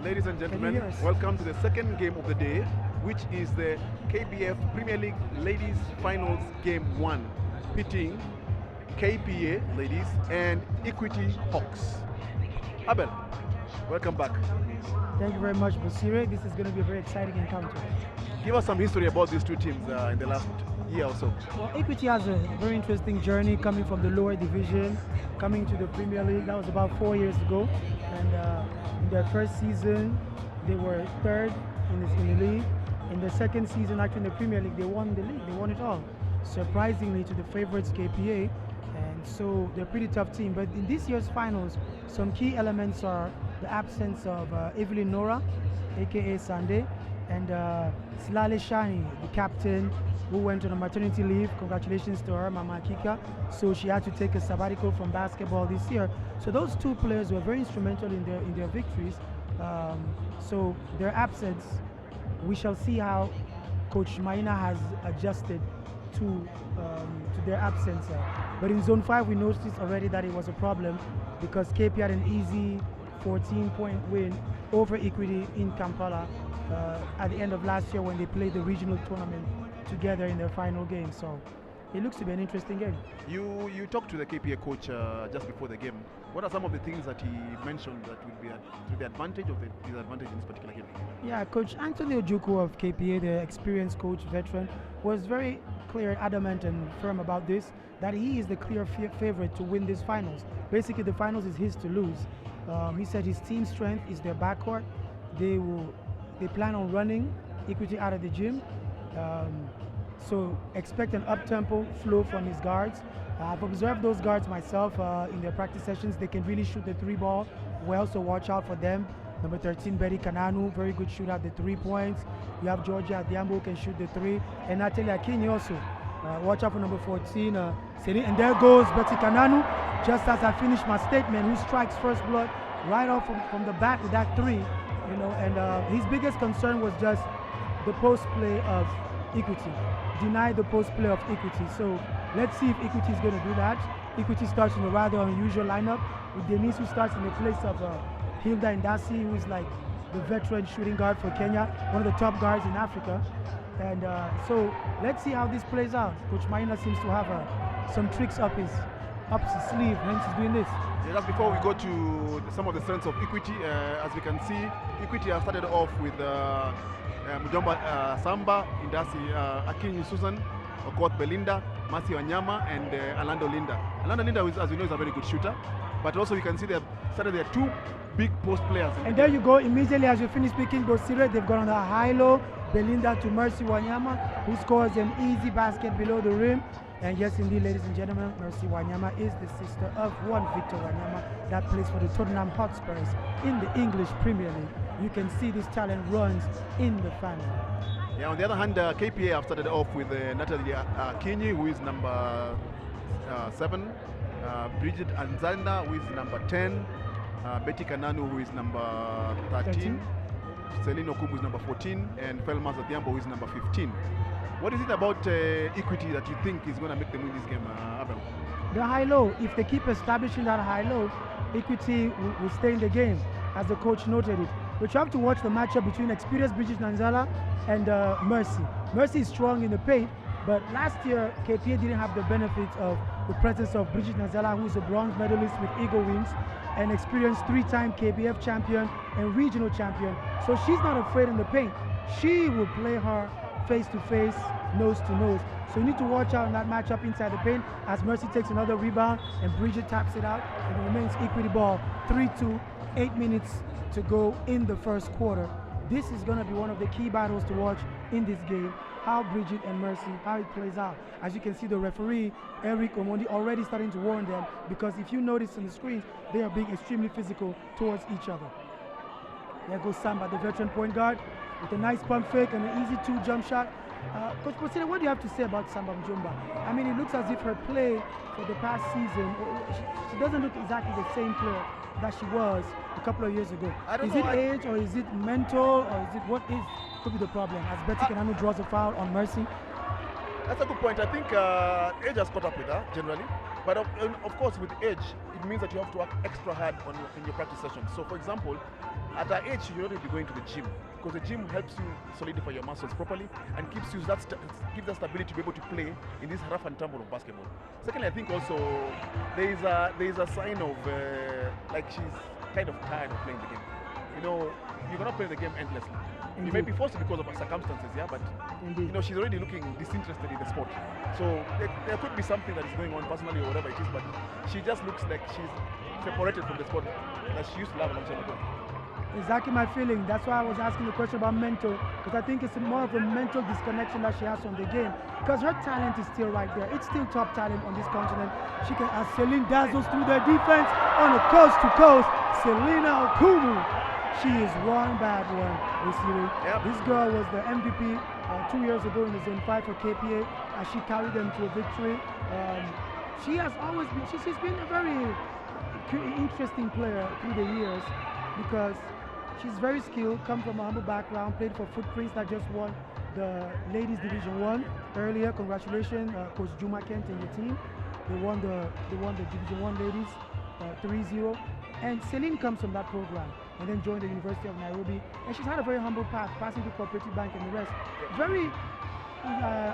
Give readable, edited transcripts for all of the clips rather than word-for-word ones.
Ladies and gentlemen, welcome to the second game of the day, which is the KBF Premier League Ladies Finals Game 1, pitting KPA Ladies and Equity Hawks. Abel, welcome back. Thank you very much, Basire. This is going to be a very exciting encounter. Give us some history about these two teams in the last year or so. Well, Equity has a very interesting journey coming from the lower division, coming to the Premier League. That was about 4 years ago. And in their first season, they were third in the league. In the second season, actually in the Premier League, they won the league. They won it all, surprisingly to the favorites KPA. And so they're a pretty tough team. But in this year's finals, some key elements are the absence of Evelyn Nora, aka Sunday, and Slale Shani, the captain, who went on a maternity leave. Congratulations to her, Mama Kika. So she had to take a sabbatical from basketball this year. So those two players were very instrumental in their victories. So their absence, we shall see how Coach Maina has adjusted to their absence. But in Zone 5, we noticed already that it was a problem because KP had an easy 14-point win over Equity in Kampala at the end of last year when they played the regional tournament together in their final game. So it looks to be an interesting game. You talked to the KPA coach just before the game. What are some of the things that he mentioned that will be to the advantage or the disadvantage in this particular game? Yeah, Coach Anthony Ojukwu of KPA, the experienced coach, veteran, was very clear, adamant and firm about this, that he is the clear favorite to win these finals. Basically, the finals is his to lose. He said his team strength is their backcourt. They plan on running Equity out of the gym. So expect an up-tempo flow from his guards. I've observed those guards myself in their practice sessions. They can really shoot the three ball well, so watch out for them. Number 13, Betty Kananu, very good shooter at the 3 points. You have Georgia Adiambo who can shoot the 3. And Natalie Akinyi also. Watch out for number 14, Celine. And there goes Betty Kananu, just as I finish my statement, who strikes first blood right off from the bat with that 3. You know, and his biggest concern was just the post play of Equity. Deny the post play of Equity. So let's see if Equity is going to do that. Equity starts in a rather unusual lineup with Denise, who starts in the place of Hilda Indasi, who is like the veteran shooting guard for Kenya, one of the top guards in Africa. And so let's see how this plays out. Coach Maina seems to have some tricks up his sleeve, hence he's doing this. Yeah, just before we go to some of the strengths of Equity, as we can see, Equity has started off with Mujomba Samba, Indasi Akinyi Susan, Okoth Belinda, Mercy Wanyama, and Alando Linda. Alando Linda, as you know, is a very good shooter, but also you can see they have started their 2 big post players. And there you go, immediately as you finish speaking, Bosire, they've gone on a high-low, Belinda to Mercy Wanyama, who scores an easy basket below the rim. And yes, indeed, ladies and gentlemen, Mercy Wanyama is the sister of one Victor Wanyama that plays for the Tottenham Hotspurs in the English Premier League. You can see this talent runs in the family. Yeah, on the other hand, KPA have started off with Natalie Akinyi, who is number 7, Bridget Anzanda, who is number 10, Betty Kananu, who is number 13. Celine Okubu is number 14, and Felmas Adiambo, who is number 15. What is it about Equity that you think is going to make them win this game, Abel? The high-low. If they keep establishing that high-low, Equity will stay in the game, as the coach noted it. But you have to watch the matchup between experienced Bridget Nanzala and Mercy. Mercy is strong in the paint, but last year KPA didn't have the benefit of the presence of Bridget Nanzala, who is a bronze medalist with Eagle Wings, an experienced 3-time KBF champion and regional champion. So she's not afraid in the paint. She will play her face-to-face, nose-to-nose. So you need to watch out in that matchup inside the paint as Mercy takes another rebound and Bridget taps it out, and it remains Equity ball. 3-2, 8 minutes to go in the first quarter. This is going to be one of the key battles to watch in this game, how Bridget and Mercy, how it plays out. As you can see, the referee, Eric Omondi, already starting to warn them, because if you notice on the screens, they are being extremely physical towards each other. There goes Samba, the veteran point guard, with a nice pump fake and an easy 2 jump shot. Coach Posina, what do you have to say about Samba Mjomba? I mean, it looks as if her play for the past season, she doesn't look exactly the same player that she was a couple of years ago. Is it age, or is it mental, or is it could be the problem, as Betty Kananu draws a foul on Mercy? That's a good point. I think age has caught up with her, generally. But of course, with age, it means that you have to work extra hard in your practice sessions. So, for example, at her age, you don't need to be going to the gym because the gym helps you solidify your muscles properly and gives that stability to be able to play in this rough and tumble of basketball. Secondly, I think also there is a sign of like she's kind of tired of playing the game. You know, you cannot play the game endlessly. Indeed. You may be forced because of her circumstances, yeah, but Indeed. you know she's already looking disinterested in the sport. So there could be something that is going on personally or whatever it is, but she just looks like she's separated from the sport that she used to love a long time ago. Exactly my feeling. That's why I was asking the question about mental, because I think it's more of a mental disconnection that she has from the game. Because her talent is still right there. It's still top talent on this continent. She can, as Celine dazzles through their defense on a coast to coast, Selena Okumu. She is one bad one, Osiri. Yep. This girl was the MVP 2 years ago in the Zone 5 for KPA, as she carried them to a victory. She has always been, she's been a very interesting player through the years because she's very skilled, come from a humble background, played for Footprints that just won the Ladies Division 1 earlier. Congratulations, Coach Juma Kent and your team. They won the Division 1 Ladies 3-0. And Celine comes from that program and then joined the University of Nairobi. And she's had a very humble path, passing through Cooperative Bank and the rest. Very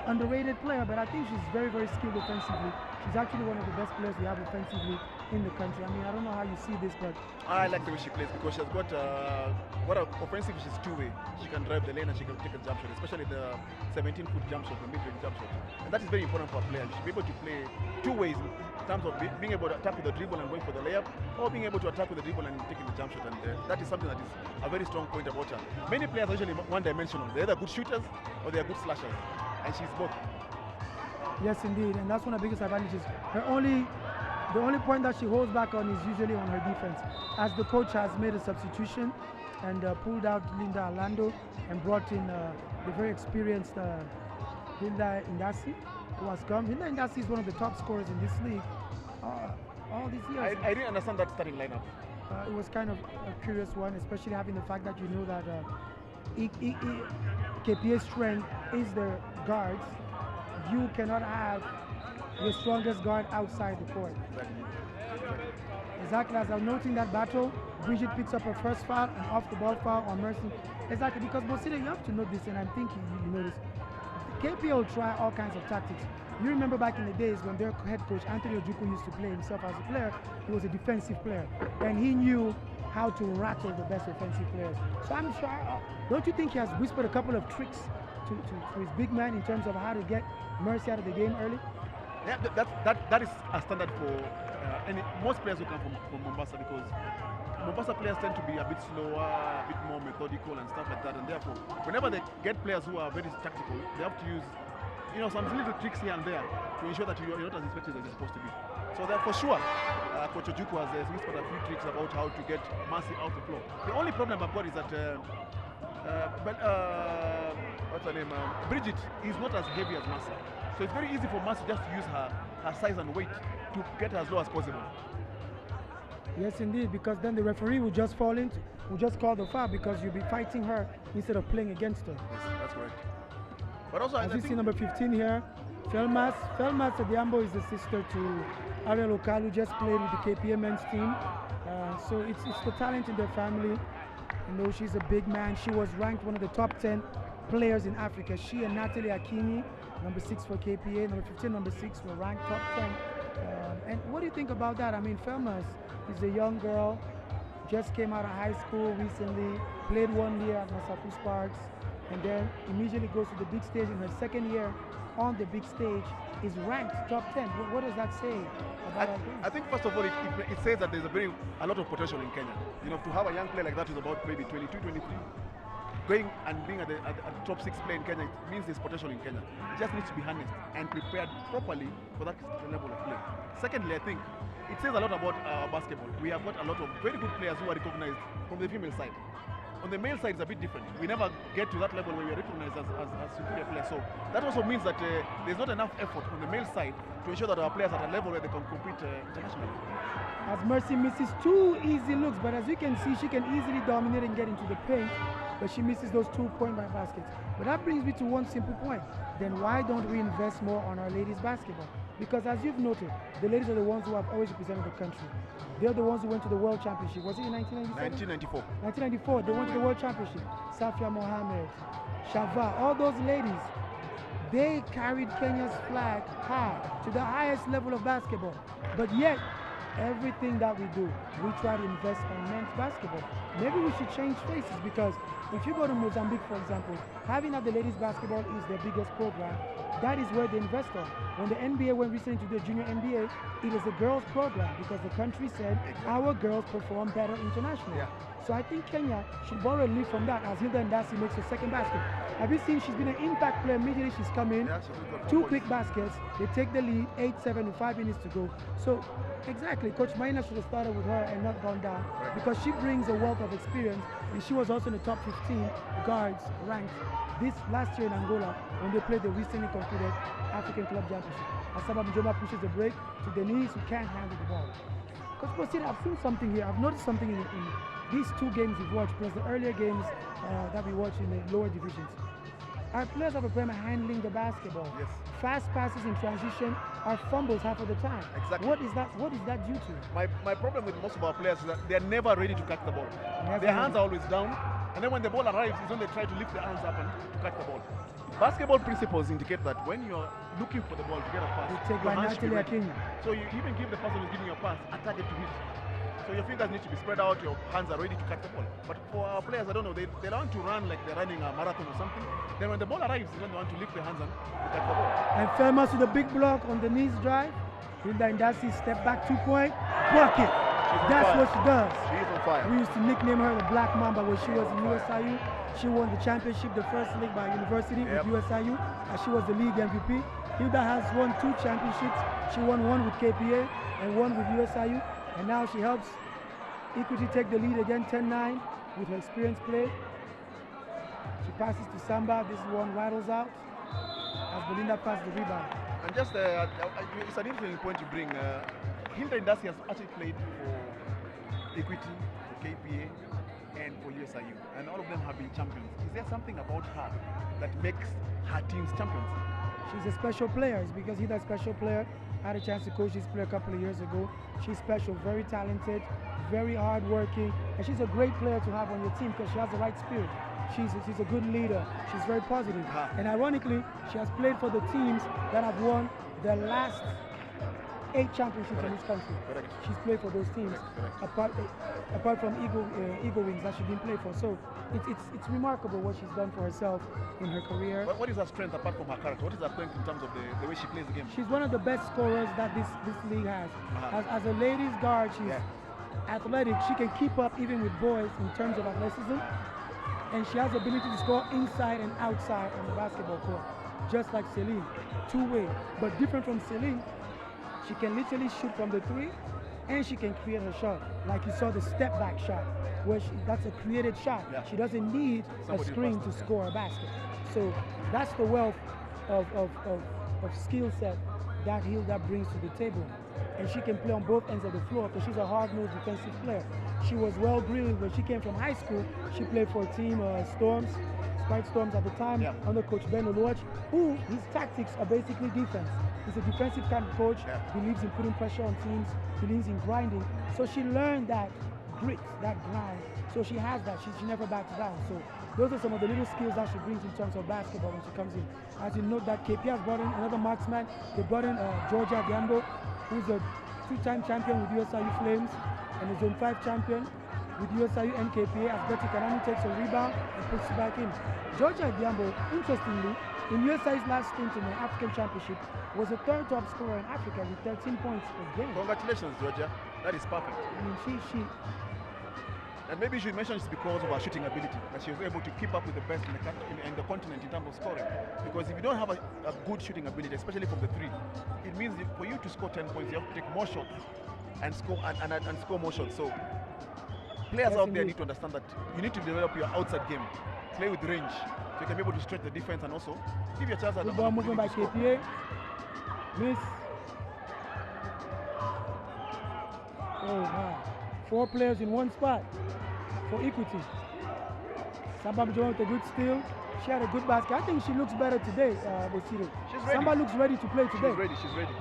underrated player, but I think she's very, very skilled offensively. She's actually one of the best players we have offensively in the country. I mean, I don't know how you see this, but I like the way she plays because she's got offensive. She's two-way. She can drive the lane and she can take a jump shot, especially the 17-foot jump shot, the mid-range jump shot. And that is very important for a player. She should be able to play two ways in terms of being able to attack with the dribble and going for the layup, or being able to attack with the dribble and taking the jump shot. And that is something that is a very strong point about her. Many players are usually one-dimensional. They're either good shooters or they're good slashers, and she's both. yes, indeed, and that's one of the biggest advantages. The only point that she holds back on is usually on her defense. As the coach has made a substitution and pulled out Linda Orlando and brought in the very experienced Hilda Indasi, who has come. Hilda Indasi is one of the top scorers in this league all these years. I didn't understand that starting lineup. It was kind of a curious one, especially having the fact that you know that KPA's strength is their guards. You cannot have your strongest guard outside the court. Exactly, as I was noting that battle, Bridget picks up her first foul, an off-the-ball foul on Mercy. Exactly, because Bosida, you have to know this, and I'm thinking you know this. KPA will try all kinds of tactics. You remember back in the days when their head coach, Anthony Ojukwu, used to play himself as a player, he was a defensive player, and he knew how to rattle the best offensive players. So I'm sure, don't you think he has whispered a couple of tricks to his big man in terms of how to get Mercy out of the game early? Yeah, that is a standard for most players who come from Mombasa, because Mombasa players tend to be a bit slower, a bit more methodical and stuff like that, and therefore, whenever they get players who are very tactical, they have to use, you know, some little tricks here and there to ensure that you're not as effective as you're supposed to be. So that for sure, Coach Ojukwu has whispered a few tricks about how to get Mercy out the floor. The only problem I've got is that what's her name? Bridget is not as heavy as Mercy. So it's very easy for Mercy just to use her size and weight to get her as low as possible. Yes, indeed, because then the referee will just call the foul because you'll be fighting her instead of playing against her. Yes, that's correct. But also, as you see number 15 here, Felmas Adiambo is the sister to Ariel Okalu, just played with the KPA men's team. So it's the talent in their family. You know, she's a big man. She was ranked one of the top 10 players in Africa. She and Natalie Akini, number 6 for KPA, number 15, number 6 were ranked top 10. And what do you think about that? I mean, Felmas is a young girl, just came out of high school recently, played 1 year at Masaku Sparks, and then immediately goes to the big stage in her second year on the big stage, is ranked top 10. What does that say about her game? I think first of all, it says that there's a lot of potential in Kenya. You know, to have a young player like that who's about maybe 22, 23, going and being at the top 6 player in Kenya, it means there's potential in Kenya. It just needs to be harnessed and prepared properly for that level of play. Secondly, I think it says a lot about basketball. We have got a lot of very good players who are recognized from the female side. On the male side, it's a bit different. We never get to that level where we are recognized as superior players. So that also means that there's not enough effort on the male side to ensure that our players are at a level where they can compete internationally. As Mercy misses 2 easy looks, but as you can see, she can easily dominate and get into the paint, but she misses those 2 point-blank baskets. But that brings me to one simple point. Then why don't we invest more on our ladies basketball? Because as you've noted, the ladies are the ones who have always represented the country. They're the ones who went to the World Championship. Was it in 1997? 1994. 1994, they went to the World Championship. Safia Mohammed, Shava, all those ladies, they carried Kenya's flag high to the highest level of basketball. But yet, everything that we do, we try to invest on men's basketball. Maybe we should change faces, because if you go to Mozambique, for example, having that the ladies basketball is their biggest program, that is where they invest on. When the NBA went recently to the junior NBA, it is a girls program, because the country said our girls perform better internationally. Yeah. So I think Kenya should borrow a lead from that, as Hilda Ndasi makes her second basket. Have you seen she's been an impact player immediately she's come in? Yeah, she's got 2 4 quick points. baskets, they take the lead, 8-7 with 5 minutes to go. So exactly, Coach Maina should have started with her and not gone down, because she brings a wealth of experience, and she was also in the top 15 guards ranked this last year in Angola when they played the recently concluded African Club Championship. Asaba Mjoma pushes the break to Denise, who can't handle the ball. Coach Bosira, I've seen something here. I've noticed something in these 2 games we've watched, plus the earlier games that we watched in the lower divisions. Our players have a problem handling the basketball. Yes. Fast passes in transition are fumbles half of the time. Exactly. What is that due to? My problem with most of our players is that they're never ready to catch the ball. Never Their hands ready. are always down, and then when the ball arrives, it's when they try to lift their hands up and to catch the ball. Basketball principles indicate that when you're looking for the ball to get a pass, You take your by hands should be Natalie ready. Akinyi. So you even give the person who's giving you a pass a target to hit. So your fingers need to be spread out, your hands are ready to catch the ball. But for our players, I don't know, they don't want to run like they're running a marathon or something. Then when the ball arrives, they don't want to lift their hands and to catch the ball. And famous with a big block on the knees drive. Hilda Ndasi step back 2-point, bucket. That's fire. what she does. She is on fire. We used to nickname her the Black Mamba when she was in USIU. She won the championship, the first league by university with USIU, and she was the league MVP. Hilda has won 2 championships. She won 1 with KPA and 1 with USIU, and now she helps Equity take the lead again, 10-9 with her experienced play. She passes to Samba. This one rattles out as Belinda passes the rebound. And just, it's an interesting point you bring. Hilda Ndasi has actually played for Equity, for KPA, and for USIU, and all of them have been champions. Is there something about her that makes her teams champions? She's a special player. It's because he's a special player. I had a chance to coach this player a couple of years ago. She's special, very talented, very hardworking, and she's a great player to have on your team because she has the right spirit. She's a good leader. She's very positive. And ironically, she has played for the teams that have won the last 8 championships in this country. Correct. She's played for those teams, apart from Eagle Wings that she didn't play for. So it's remarkable what she's done for herself in her career. What is her strength apart from her character? What is her strength in terms of the way she plays the game? She's one of the best scorers that this league has. As a ladies guard, she's athletic. She can keep up even with boys in terms of athleticism. And she has the ability to score inside and outside on the basketball court, just like Celine, 2-way. But different from Celine, she can literally shoot from the 3, and she can create her shot. Like you saw the step back shot, where that's a created shot. Yeah. She doesn't need a screen to score a basket. So that's the wealth of skill set that Hilda brings to the table. And she can play on both ends of the floor because she's a hard-nosed defensive player. She was well-grilled when she came from high school. She played for a team, Sprite Storms at the time, under Coach Ben Oluoch, who his tactics are basically defense. He's a defensive kind of coach, believes in putting pressure on teams, believes in grinding. So she learned that grit, that grind. So she has that. She never backs down. So those are some of the little skills that she brings in terms of basketball when she comes in. As you note that KPA has brought in another marksman. They brought in Georgia Diambo, who's a 2-time champion with USIU Flames and a Zone 5 champion with USIU and KPA, as Betty Kanani takes a rebound and puts it back in. Georgia Diambo, interestingly, in USIU's last stint in the African Championship, was the 3rd top scorer in Africa with 13 points per game. Congratulations, Georgia. That is perfect. I mean, she And maybe you should mention it's because of her shooting ability, that she was able to keep up with the best in the country, in the continent in terms of scoring. Because if you don't have a good shooting ability, especially from the 3, it means that for you to score 10 points, you have to take more shots and score and score more shots. So players out there need to understand that you need to develop your outside game, play with range, so you can be able to stretch the defense and also give your chance at the ball movement by KPA. Miss. Oh wow. 4 players in one spot for Equity. Samba Mjoma with a good steal. She had a good basket. I think she looks better today, Bosiro. She's ready. Samba looks ready to play today. She's ready.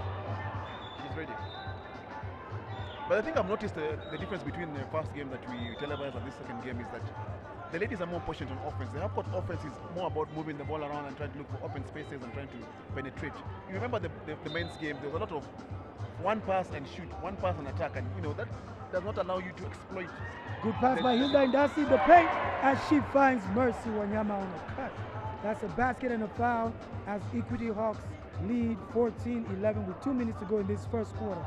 But I think I've noticed the difference between the first game that we televised and this second game is that the ladies are more patient on offense. The half-court offense is more about moving the ball around and trying to look for open spaces and trying to penetrate. You remember the men's game, there was a lot of one pass and shoot, one pass and attack, and that does not allow you to exploit. Good pass by Hilda Indasi, the paint, as she finds Mercy Wanyama on the cut. That's a basket and a foul as Equity Hawks lead 14-11 with 2 minutes to go in this first quarter.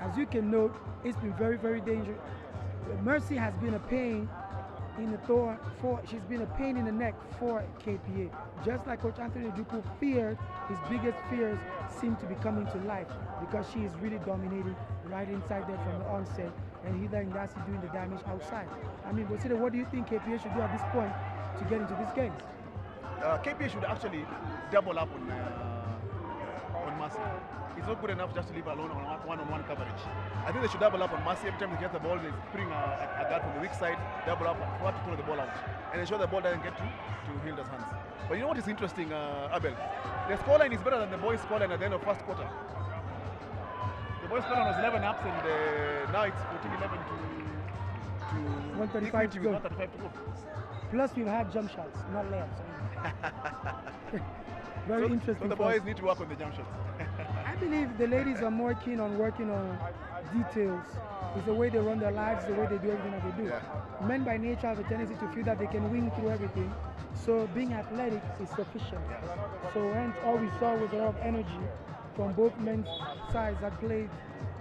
As you can note, it's been very, very dangerous. Mercy has been a pain in the she's been a pain in the neck for KPA. Just like Coach Anthony Ojukwu feared, his biggest fears seem to be coming to life because she is really dominating right inside there from the onset, and Hilda Indasi doing the damage outside. I mean, Bosida, what do you think KPA should do at this point to get into this game? KPA should actually double up on Mercy. It's not good enough just to leave alone on one-on-one coverage. I think they should double up on Mercy. Every time they get the ball, they bring a guard from the weak side, double up, to throw the ball out, and ensure the ball doesn't get to Hilda's hands. But you know what is interesting, Abel? The scoreline is better than the boys' scoreline at the end of first quarter. The boys' scoreline was 11 ups, and now it's 14-11 to 135 to go. 135 to go. Plus, we've had jump shots, not layups. Very interesting. So the boys need to work on the jump shots. I believe the ladies are more keen on working on details. It's the way they run their lives, the way they do everything that they do. Yeah. Men by nature have a tendency to feel that they can win through everything. So being athletic is sufficient. Yeah. So hence all we saw was a lot of energy from both men's sides that played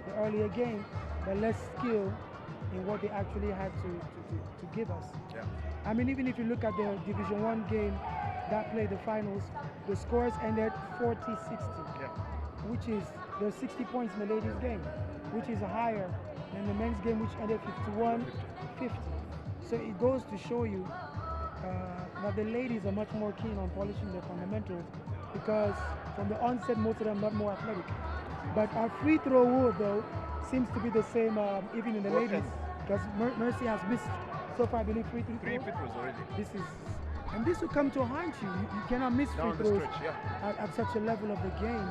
the earlier game, but less skill in what they actually had to give us. Yeah. I mean, even if you look at the Division 1 game that played the finals, the scores ended 40-60. Yeah. Which is, there's 60 points in the ladies' game, which is higher than the men's game, which ended 51-50. So it goes to show you that the ladies are much more keen on polishing their fundamentals because from the onset, most of them are not more athletic. But our free throw rule, though, seems to be the same even in the ladies, because Mercy has missed so far, I believe, three free throws already. And this will come to haunt you. You cannot miss free throws at such a level of the game.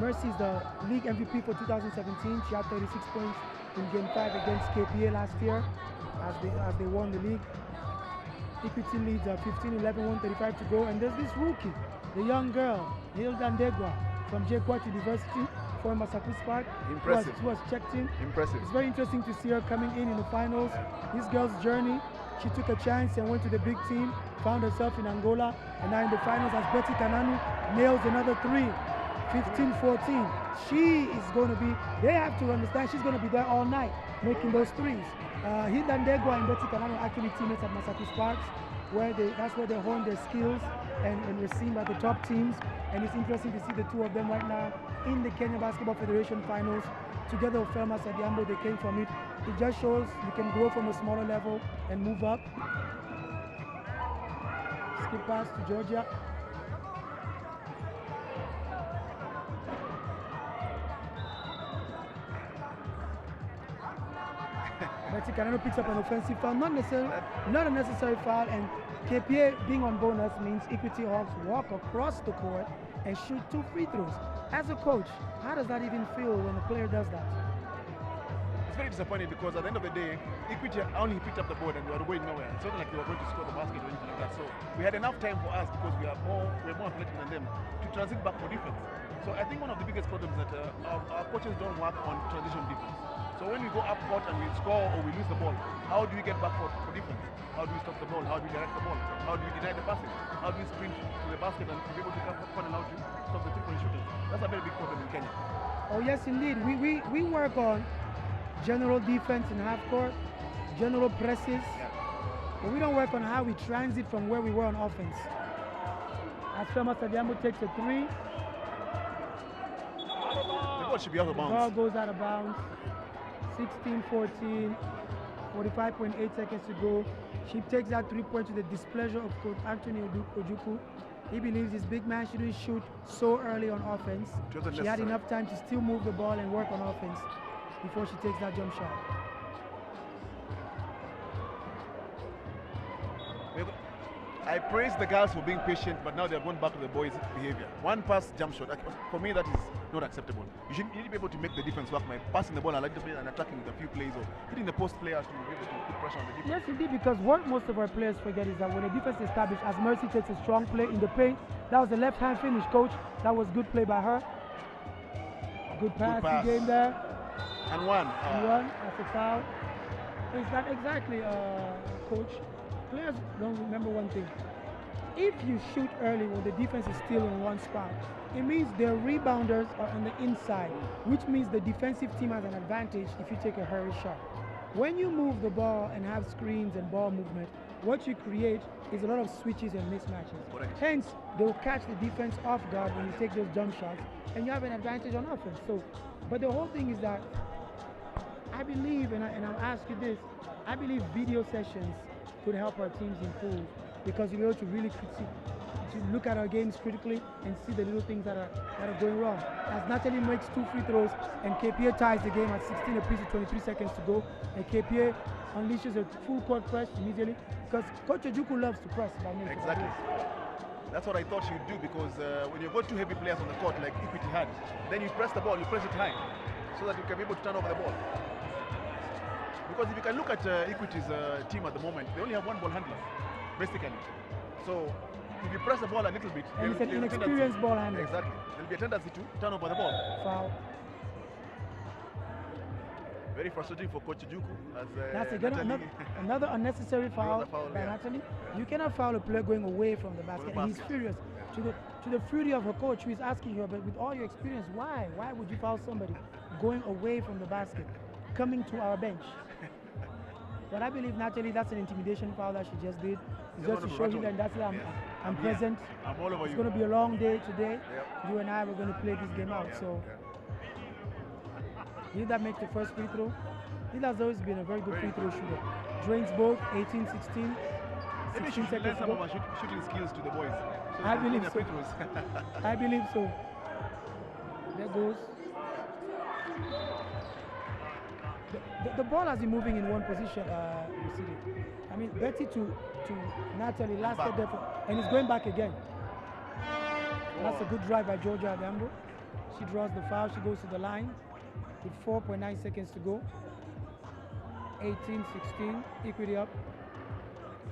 Mercy is the league MVP for 2017. She had 36 points in Game 5 against KPA last year as they won the league. Equity leads 15-11, 135 to go. And there's this rookie, the young girl, Hilda Ndegwa from JKUAT University, former Sakus Park. Impressive. Who was checked in. Impressive. It's very interesting to see her coming in the finals. This girl's journey, she took a chance and went to the big team, found herself in Angola, and now in the finals as Betty Kananu nails another three. 15-14. She is going to be, they have to understand she's going to be there all night making those threes. Hilda Ndegwa and Betty Kanano are actually teammates at Masaki Sparks, that's where they hone their skills and were seen by the top teams. And it's interesting to see the two of them right now in the Kenya Basketball Federation finals together with Felma Sadiambo. They came from it. It just shows you can grow from a smaller level and move up. Skip pass to Georgia. Betty Kanano picks up an offensive foul, not a necessary foul, and KPA being on bonus means Equity Hawks walk across the court and shoot 2 free throws. As a coach, how does that even feel when a player does that? It's very disappointing because at the end of the day, Equity only picked up the board and we were going nowhere. It's not like they were going to score the basket or anything like that. So we had enough time for us because we're more athletic than them to transit back for defense. So I think one of the biggest problems is that our coaches don't work on transition defense. So when we go up court and we score or we lose the ball, how do we get back for defense? How do we stop the ball? How do we direct the ball? How do we deny the passing? How do we sprint to the basket and be able to come and out to stop the three-point shooters? That's a very big problem in Kenya. Oh yes, indeed. We work on general defense in half court, general presses, but we don't work on how we transit from where we were on offense. As Felma Sadiambo takes a 3, the ball should be out of bounds. The ball goes out of bounds. 16-14, 45.8 seconds to go. She takes that 3-point to the displeasure of Coach Anthony Ojukwu. He believes his big man shouldn't shoot so early on offense. She had enough time to still move the ball and work on offense before she takes that jump shot. I praise the girls for being patient, but now they're going back to the boys' behavior. One pass, jump shot. For me, that is not acceptable. You need to be able to make the defense work by passing the ball a little bit and attacking with a few plays or hitting the post players to be able to put pressure on the defense. Yes, indeed, because what most of our players forget is that when a defense is established, as Mercy takes a strong play in the paint, that was a left-hand finish, coach. That was good play by her. Good pass. Game there. And one. That's a foul. Is that exactly, coach? Players don't remember one thing. If you shoot early when the defense is still in one spot, it means their rebounders are on the inside, which means the defensive team has an advantage if you take a hurry shot. When you move the ball and have screens and ball movement, what you create is a lot of switches and mismatches. Correct. Hence, they'll catch the defense off guard when you take those jump shots, and you have an advantage on offense. So, but the whole thing is that I believe, and I'll ask you this, I believe video sessions could help our teams improve, because you'll be able to really look at our games critically and see the little things that are going wrong. As Natalie makes 2 free throws and KPA ties the game at 16 apiece with 23 seconds to go, and KPA unleashes a full court press immediately, because Coach Ojuku loves to press by nature. Exactly. That's what I thought she'd do, because when you got 2 heavy players on the court like Equity had, then you press the ball, you press it high, so that you can be able to turn over the ball. Because if you can look at Equity's team at the moment, they only have 1 ball handler, basically. So if you press the ball a little bit, and it's an inexperienced ball handler. Exactly. There'll be a tendency to turn over the ball. Foul. Very frustrating for Coach Juku. That's again another unnecessary foul by Natalie. You cannot foul a player going away from the basket. And he's furious. To the fury of her coach, who is asking her, but with all your experience, why? Why would you foul somebody going away from the basket, coming to our bench? But I believe, Natalie, that's an intimidation foul that she just did. It's just to show you that I'm present. I'm all over it's going to be a long day today. Yep. You and I were going to play this game out. So Hilda makes the first free throw. Hilda has always been a very good free throw shooter. Drains both, 18, 16. Maybe she should learn some of our shooting skills to the boys. So I believe so. I believe so. There goes. The ball has been moving in one position, I mean, Betty to Natalie lasted there, and it's going back again. That's a good drive by Georgia Agambo. She draws the foul, she goes to the line with 4.9 seconds to go. 18, 16, Equity up.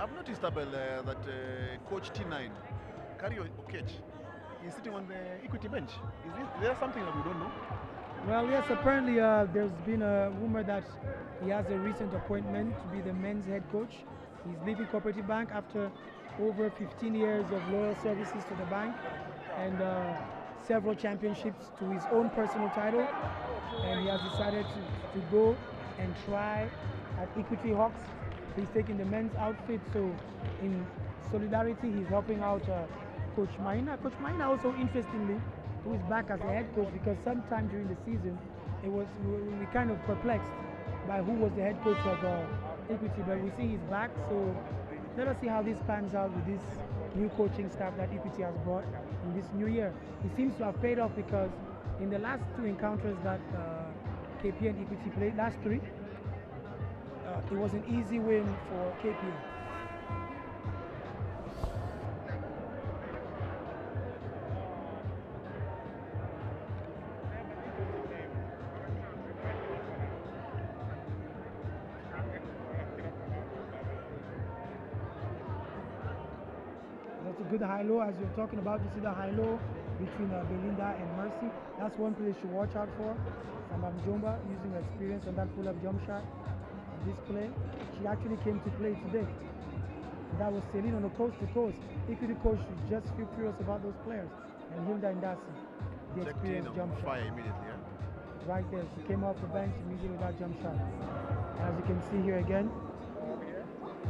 I've noticed, Abel, that Coach T9, Kario Okech, is sitting on the Equity bench. Is there something that we don't know? Well, yes, apparently there's been a rumor that he has a recent appointment to be the men's head coach. He's leaving Cooperative Bank after over 15 years of loyal services to the bank and several championships to his own personal title. And he has decided to go and try at Equity Hawks. He's taking the men's outfit, so in solidarity, he's helping out Coach Maina. Coach Maina also, interestingly, who is back as a head coach, because sometime during the season we kind of perplexed by who was the head coach of Equity, but we see he's back, so let us see how this pans out with this new coaching staff that Equity has brought in this new year. It seems to have paid off, because in the last 2 encounters that KPA and Equity played, last 3, it was an easy win for KPA. That's a good high-low, as you're talking about. You see the high-low between Belinda and Mercy. That's one place you watch out for. Samam Jomba using her experience on that pull-up jump shot. This play, she actually came to play today. That was Celine on the coast to coast. Equity coach should just feel curious about those players. And Hilda Indasi, the experienced jump shot. Fire immediately, yeah? Right there, she came off the bench immediately with that jump shot. As you can see here again,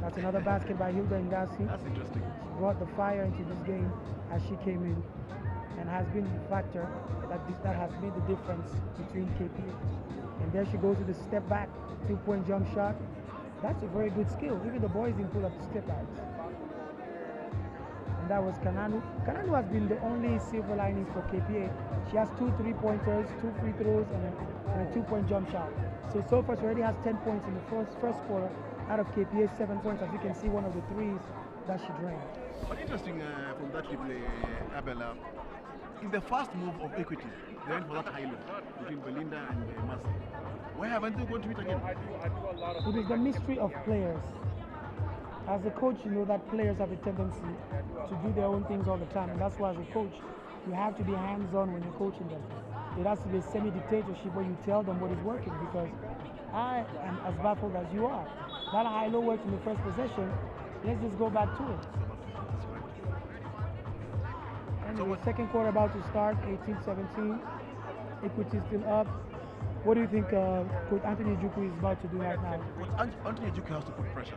that's another basket by Hilda Indasi. That's interesting. She brought the fire into this game as she came in, and has been the factor that has made the difference between KPA. And there she goes with the step back, 2-point jump shot. That's a very good skill. Even the boys didn't pull up the step backs. And that was Kananu. Kananu has been the only silver lining for KPA. She has 2 3-pointers, 2 free throws, and a 2-point jump shot. So far she already has 10 points in the first quarter out of KPA's 7 points. As you can see, one of the threes that she drained. But interesting from that replay, Abel, in the first move of Equity, they went for that high low between Belinda and Mercy. Why haven't they gone to it again? It is the mystery of players. As a coach, you know that players have a tendency to do their own things all the time, and that's why as a coach, you have to be hands-on when you're coaching them. It has to be a semi-dictatorship where you tell them what is working, because I am as baffled as you are. That high-low worked in the first possession. Let's just go back to it. And the second quarter about to start, 18-17. Equity still up. What do you think Coach Anthony Ejukwu is about to do right now? Anthony Ejukwu has to put pressure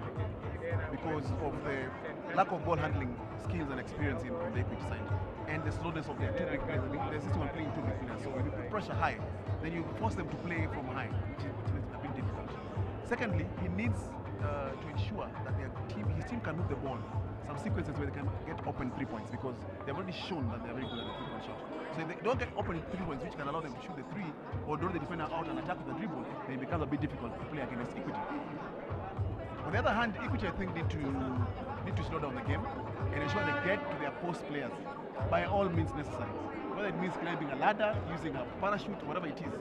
because of the lack of ball handling skills and experience on the Equity side, and the slowness of their two big players. The system of playing two big players. So when you put pressure high, then you force them to play from high, which makes it a bit difficult. Secondly, he needs to ensure that his team can move the ball. Some sequences where they can get open 3 points, because they've already shown that they're very good at the 3-point shot. So if they don't get open 3 points, which can allow them to shoot the 3 or draw the defender out and attack with the dribble, then it becomes a bit difficult to play against Equity. On the other hand, Equity, I think, need to slow down the game and ensure they get to their post players by all means necessary. Whether it means climbing a ladder, using a parachute, whatever it is,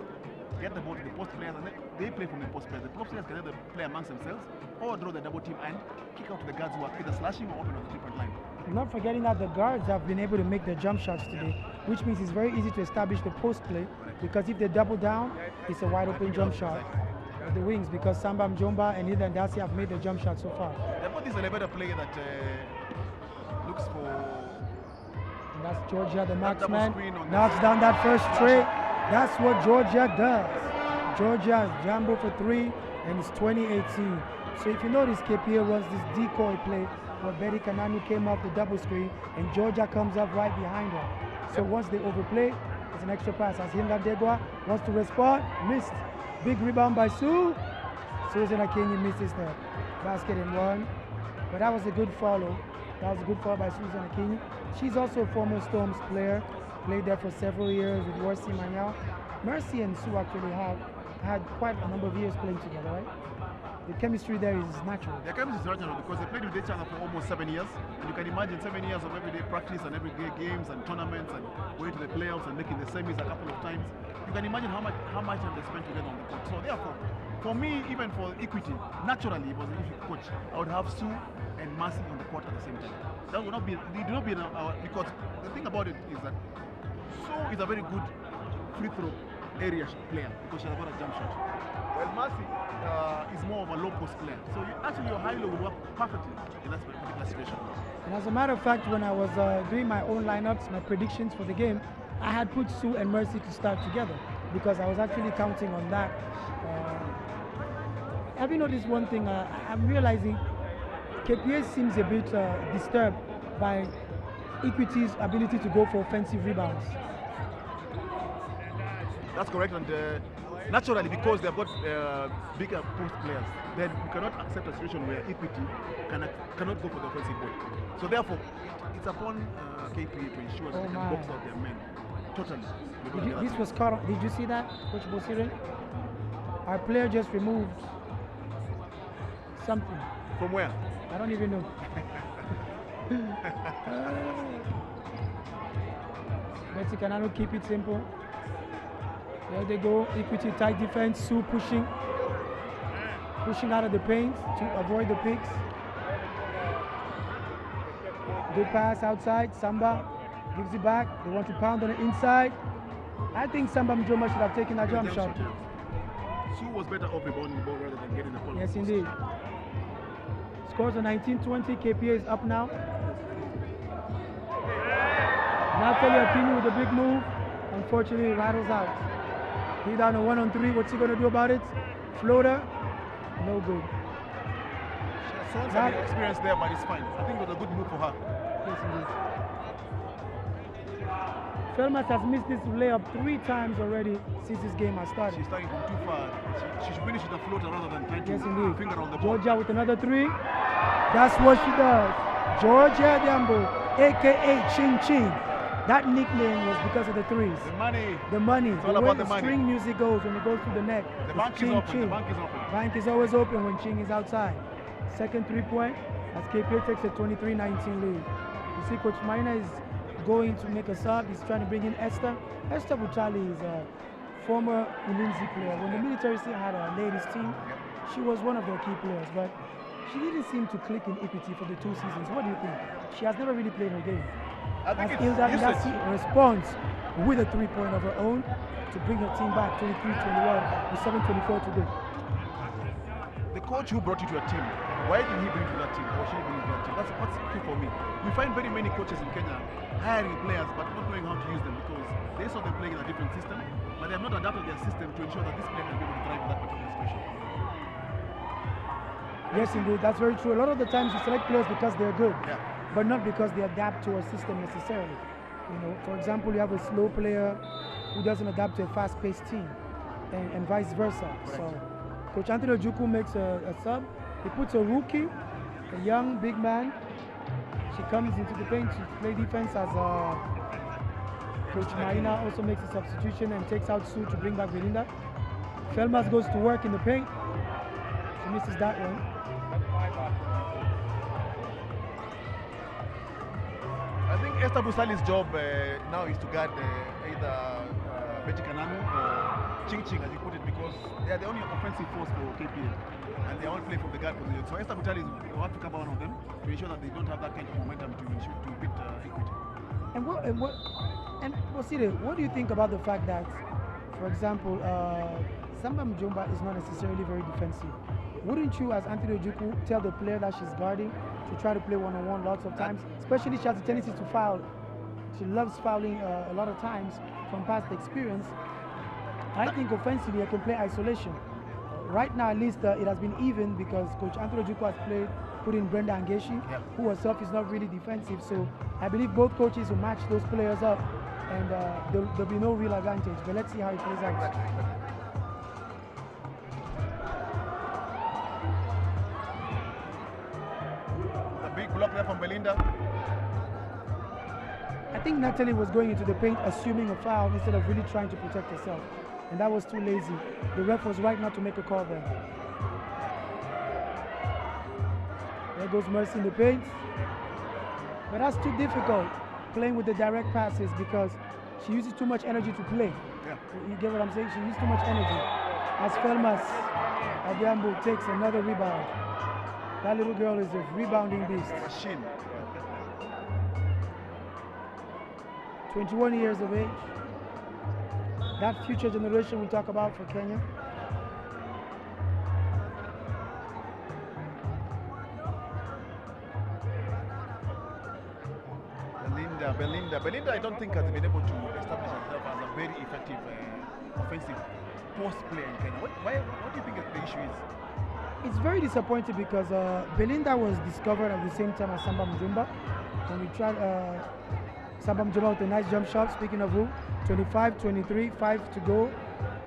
get the ball to the post players, and they play from the post players. The post players can either play amongst themselves or draw the double team and kick out to the guards who are either slashing or open on the 3-point line. Not forgetting that the guards have been able to make their jump shots today, which means it's very easy to establish the post play, because if they double down, it's a wide open jump shot. The wings, because Samba Mjomba and Ida and Darcy have made the jump shot so far. They've got this elevator player that looks for... And that's Georgia, the marksman, knocks down that first tray. That's what Georgia does. Georgia jumbo for 3, and it's 2018. So if you notice, KPA runs this decoy play where Betty Kananu came off the double screen and Georgia comes up right behind her. So once they overplay, it's an extra pass. As Hilda Degwa wants to respond, missed. Big rebound by Sue. Susan Akenyi misses the basket and one. But that was a good follow. That was a good follow by Susan Akenyi. She's also a former Storms player. Played there for several years with Warsi Manyao. Mercy and Sue actually have had quite a number of years playing together, right? The chemistry there is natural. Their chemistry is natural because they played with each other for almost 7 years. And you can imagine 7 years of everyday practice and everyday games and tournaments and going to the playoffs and making the semis a couple of times. You can imagine how much time they spent together on the court. So therefore, for me, even for Equity, naturally, if I was an Equity coach, I would have Sue and Mercy on the court at the same time. That would not be, they do not be in our, because the thing about it is that Sue is a very good free throw area player because she has got a jump shot. Well, Mercy is more of a low post player. So actually your high low would work perfectly in that particular situation. And as a matter of fact, when I was doing my own lineups, my predictions for the game, I had put Sue and Mercy to start together because I was actually counting on that. Have you noticed one thing? I'm realizing KPA seems a bit disturbed by Equity's ability to go for offensive rebounds. That's correct, and naturally, because they've got bigger post players, then you cannot accept a situation where Equity cannot go for the offensive ball. So therefore, it's upon KPA to ensure that they can box out their men totally. This was caught. Did you see that, Coach Bosire? Our player just removed something. From where? I don't even know. Betty Kanano, keep it simple. There they go, Equity tight defense, Sue pushing out of the paint to avoid the picks. Good pass outside, Samba gives it back. They want to pound on the inside. I think Samba Mjoma should have taken that jump shot. Sue was better off rebounding the ball rather than getting the ball. Yes, indeed. Scores are 19-20, KPA is up now. Natalie Akini with a big move. Unfortunately, rattles out. He down a 1-on-3. What's he going to do about it? Floater, no good. She has some experience there, but it's fine. I think it was a good move for her. Yes, indeed. Felmas has missed this layup 3 times already since this game has started. She's starting from too far. She should finish with a floater rather than trying to finger on the ball. Georgia with another 3. That's what she does. Georgia Diambo, a.k.a. Ching Ching. That nickname was because of the 3s. The money. The money. It's all the way about the the money. string music goes when it goes to the neck. The bank is open. The bank is open. Bank is always open when Ching is outside. Second 3-point. as KPA takes a 23-19 lead. You see Coach Maina is going to make a sub. He's trying to bring in Esther. Esther Butali is a former Ulinzi player. When the military still had a ladies team, she was one of their key players, but she didn't seem to click in Equity for the 2 seasons. What do you think? She has never really played her game. I think As it's Hilda usage. Ndasi responds with a 3-point of her own to bring her team back 23-21 with 7:24 to go. The coach who brought you to a team, why did he bring you to that team or she bring you to that team? That's what's key for me. We find very many coaches in Kenya hiring players but not knowing how to use them because they saw them playing in a different system, but they have not adapted their system to ensure that this player can be able to thrive in that particular situation. Yes, indeed, that's very true. A lot of the times you select players because they're good, Yeah. but not because they adapt to a system necessarily. You know, for example, you have a slow player who doesn't adapt to a fast-paced team, and vice versa. Correct. So, Coach Anthony Ojukwu makes a sub. He puts a rookie, a young big man. She comes into the paint to play defense as Coach Maina also makes a substitution and takes out Sue to bring back Belinda. Felmas goes to work in the paint. She misses that one. I think Esther Busali's job now is to guard either Betty Kananu or Ching Ching, as you put it, because they are the only offensive force for KPA and they all play from the guard position. So Esther Busali will have to cover one of them to ensure that they don't have that kind of momentum to beat Equity. And Bosire, what do you think about the fact that, for example, Samba Mjomba is not necessarily very defensive? Wouldn't you, as Anthony Ojukwu, tell the player that she's guarding to try to play one-on-one lots of times? Especially she has a tendency to foul. She loves fouling a lot of times from past experience. I think offensively I can play isolation. Right now, at least it has been even because Coach Anthony Ojukwu has put in Brenda Angeshi, who herself is not really defensive. So I believe both coaches will match those players up and there'll be no real advantage. But let's see how it plays out. Big block there from Belinda. I think Natalie was going into the paint assuming a foul instead of really trying to protect herself. And that was too lazy. The ref was right not to make a call there. There goes Mercy in the paint. But that's too difficult, playing with the direct passes because she uses too much energy to play. Yeah. You get what I'm saying? She uses too much energy. As Felmas Adiambo takes another rebound. That little girl is a rebounding beast. Machine. 21 years of age. That future generation we talk about for Kenya. Belinda, I don't think has been able to establish herself as a very effective offensive post player in Kenya. What do you think the issue is? It's very disappointing because Belinda was discovered at the same time as Samba Mjomba. When we tried Samba Mjomba with a nice jump shot, speaking of who, 25, 23, 5 to go,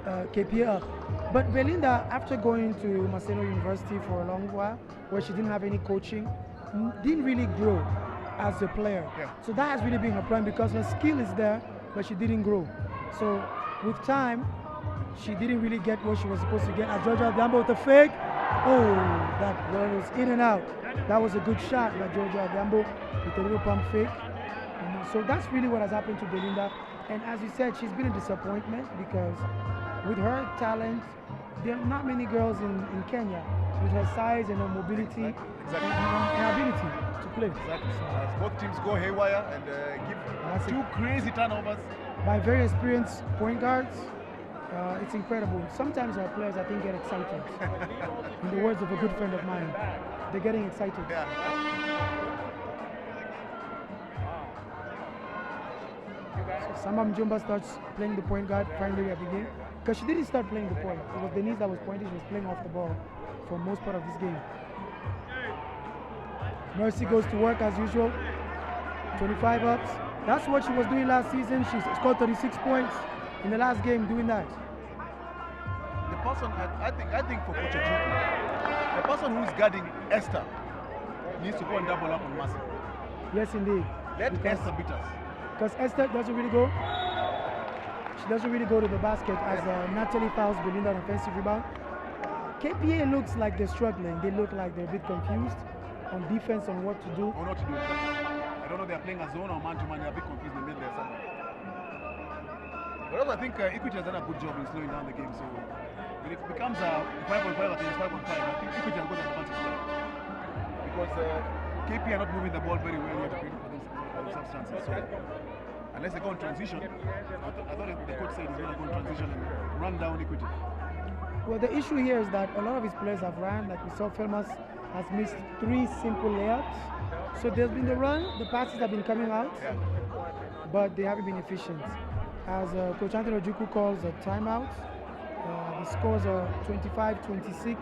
KPA up. But Belinda, after going to Maseno University for a long while, where she didn't have any coaching, didn't really grow as a player. Yeah. So that has really been her problem because her skill is there, but she didn't grow. So with time, she didn't really get what she was supposed to get. As Georgia Adhiambo with a fake, oh, that girl was in and out. That was a good shot by Georgia Adhiambo with a little pump fake. So that's really what has happened to Belinda. And as you said, she's been a disappointment because with her talent, there are not many girls in Kenya with her size and her mobility and ability to play. Exactly. As both teams go haywire and give two crazy turnovers. By very experienced point guards, it's incredible. Sometimes our players, I think, get excited. In the words of a good friend of mine, they're getting excited. Yeah. So Samba Mjomba starts playing the point guard finally at the game. Because she didn't start playing the point. It was Denise that was pointing. She was playing off the ball for most part of this game. Mercy goes to work as usual. 25 ups. That's what she was doing last season. She scored 36 points in the last game doing that. The person, I think for Coach Ojukwu, the person who is guarding Esther needs to go and double up on Mercy. Yes, indeed. Let Esther beat us. Because Esther doesn't really go. She doesn't really go to the basket as Natalie fouls Belinda on offensive rebound. KPA looks like they're struggling. They look like they're a bit confused. on defense on what to do. Or not to do it. I don't know, they're playing a zone or man-to-man. They're a bit confused in the middle there somewhere. But also I think Equity has done a good job in slowing down the game. So when it becomes a 5.5 against 5.5, I think Equity has got an advantage there. Because KPA are not moving the ball very well yet to create for themselves chances. So unless they go on transition, I thought the coach said he's going to go on transition and run down Equity. Well, the issue here is that a lot of his players have ran. Like we saw, Felmas has missed 3 simple layups. So there's been the run, the passes have been coming out, but they haven't been efficient. As Coach Anthony Ojukwu calls a timeout, the scores are 25-26.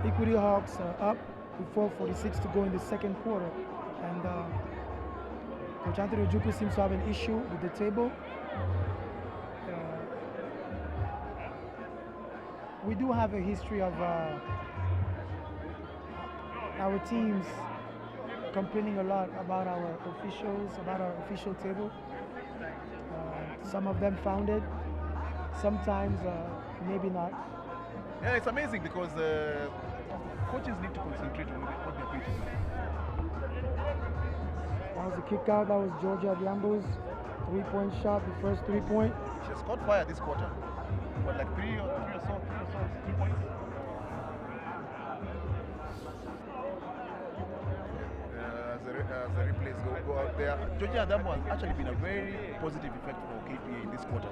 Equity Hawks are up with 4:46 to go in the second quarter. And Coach Anthony Ojukwu seems to have an issue with the table. We do have a history of our teams complaining a lot about our officials, about our official table. Some of them found it, sometimes maybe not. Yeah, it's amazing because coaches need to concentrate on what they're going to do. That was a kick out. That was Georgia Diambo's 3-point shot, the first 3-point. She has caught fire this quarter. What, like three or so, 3 points? As the replays go out there, Georgia Diambo has actually been a very positive effect for KPA in this quarter.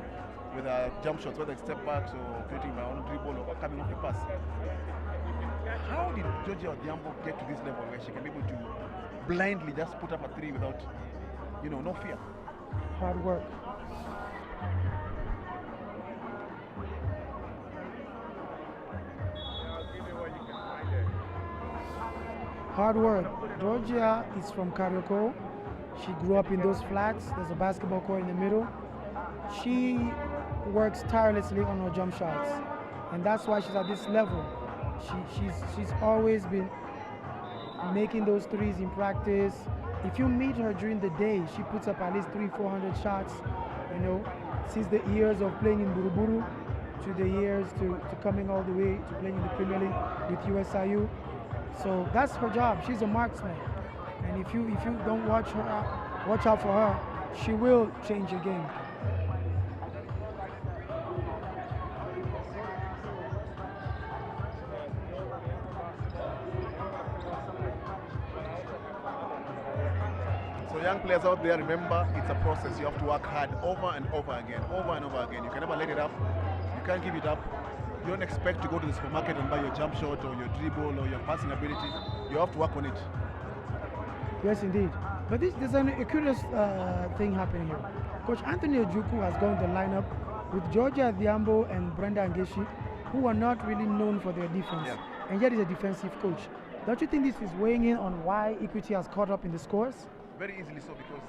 With jump shots, whether it's step backs or creating my own dribble or coming off the pass. How did Georgia Diambo get to this level where she can be able to blindly just put up a 3 without, no fear? Hard work. Hard work. Georgia is from Karioko. She grew up in those flats. There's a basketball court in the middle. She works tirelessly on her jump shots, and that's why she's at this level. She's always been making those 3s in practice. If you meet her during the day, she puts up at least 300-400 shots. Since the years of playing in Buruburu to the years to coming all the way to playing in the Premier League with USIU. So that's her job. She's a marksman, and if you don't watch out for her, she will change your game. So young players out there, remember, it's a process. You have to work hard over and over again. You can never let it up. You can't give it up. You don't expect to go to the supermarket and buy your jump shot or your dribble or your passing ability. You have to work on it. Yes, indeed. But there's a curious thing happening here. Coach Anthony Ojukwu has gone to lineup with Georgia Diambo and Brenda Angeshi, who are not really known for their defense, and yet he's a defensive coach. Don't you think this is weighing in on why Equity has caught up in the scores? Very easily so, because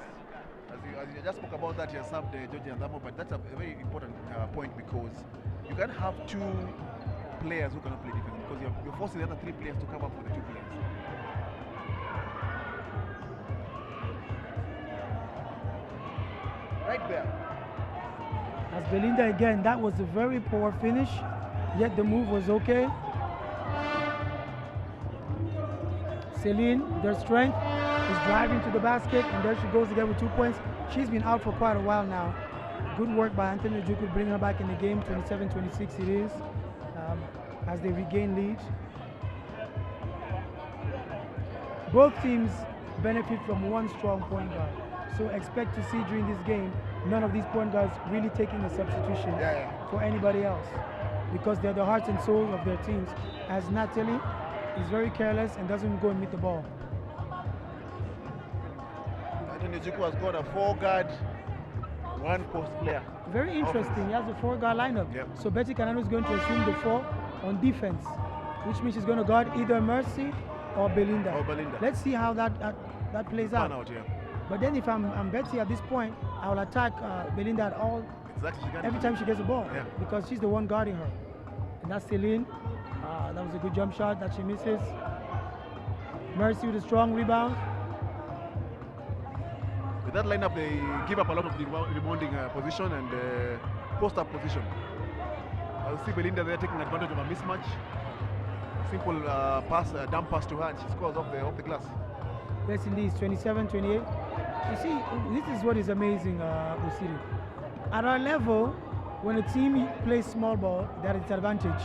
as you just spoke about that, you have subbed Georgia Diambo, but that's a very important point, because you can't have 2 players who cannot play defense, because you're forcing the other 3 players to cover for the 2 players. Right there. As Belinda again, that was a very poor finish, yet the move was okay. Celine, with her strength, is driving to the basket, and there she goes again with 2 points. She's been out for quite a while now. Good work by Anthony Ojukwu, bring her back in the game. 27-26 it is, as they regain lead. Both teams benefit from one strong point guard. So expect to see during this game, none of these point guards really taking a substitution for anybody else, because they're the hearts and souls of their teams. As Natalie is very careless and doesn't go and meet the ball. Anthony Ojukwu has got a 4-guard, 1-post player. Very interesting. He has a 4-guard lineup. So Betty Kanano is going to assume the 4 on defense, which means she's going to guard either Mercy or Belinda. Let's see how that plays out. But then if I'm Betty at this point, I will attack Belinda at all, every time she gets the ball, because she's the one guarding her. And that's Celine. That was a good jump shot that she misses. Mercy with a strong rebound. With that lineup, they give up a lot of rebounding position and post-up position. I'll see Belinda there taking advantage of a mismatch. simple pass, dump pass to her, and she scores off the glass. Yes, indeed, 27-28. You see, this is what is amazing, Osiri. At our level, when a team plays small ball, there is advantage.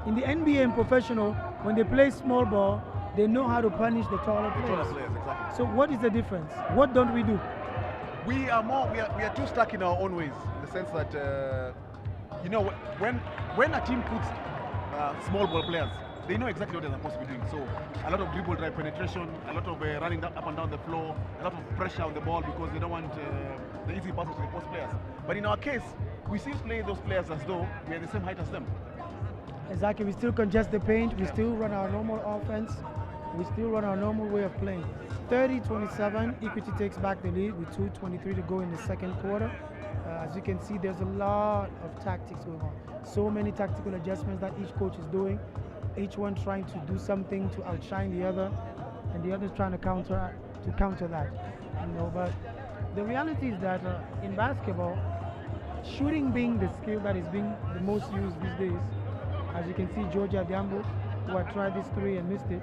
In the NBA and professional, when they play small ball, they know how to punish the taller players. Taller players, exactly. So what is the difference? What don't we do? We are too stuck in our own ways, in the sense that you know, when a team puts small ball players, they know exactly what they're supposed to be doing. So a lot of dribble drive penetration, a lot of running up and down the floor, a lot of pressure on the ball because they don't want the easy passes to the post players. But in our case, we still play those players as though we are the same height as them. Exactly, we still congest the paint, we still run our normal offense, we still run our normal way of playing. 30-27, Equity takes back the lead with 2:23 to go in the second quarter. As you can see, there's a lot of tactics going on. So many tactical adjustments that each coach is doing, each one trying to do something to outshine the other, and the other is trying to counter that. You know, but the reality is that in basketball, shooting being the skill that is being the most used these days. As you can see, Georgia Diambo, who had tried this three and missed it,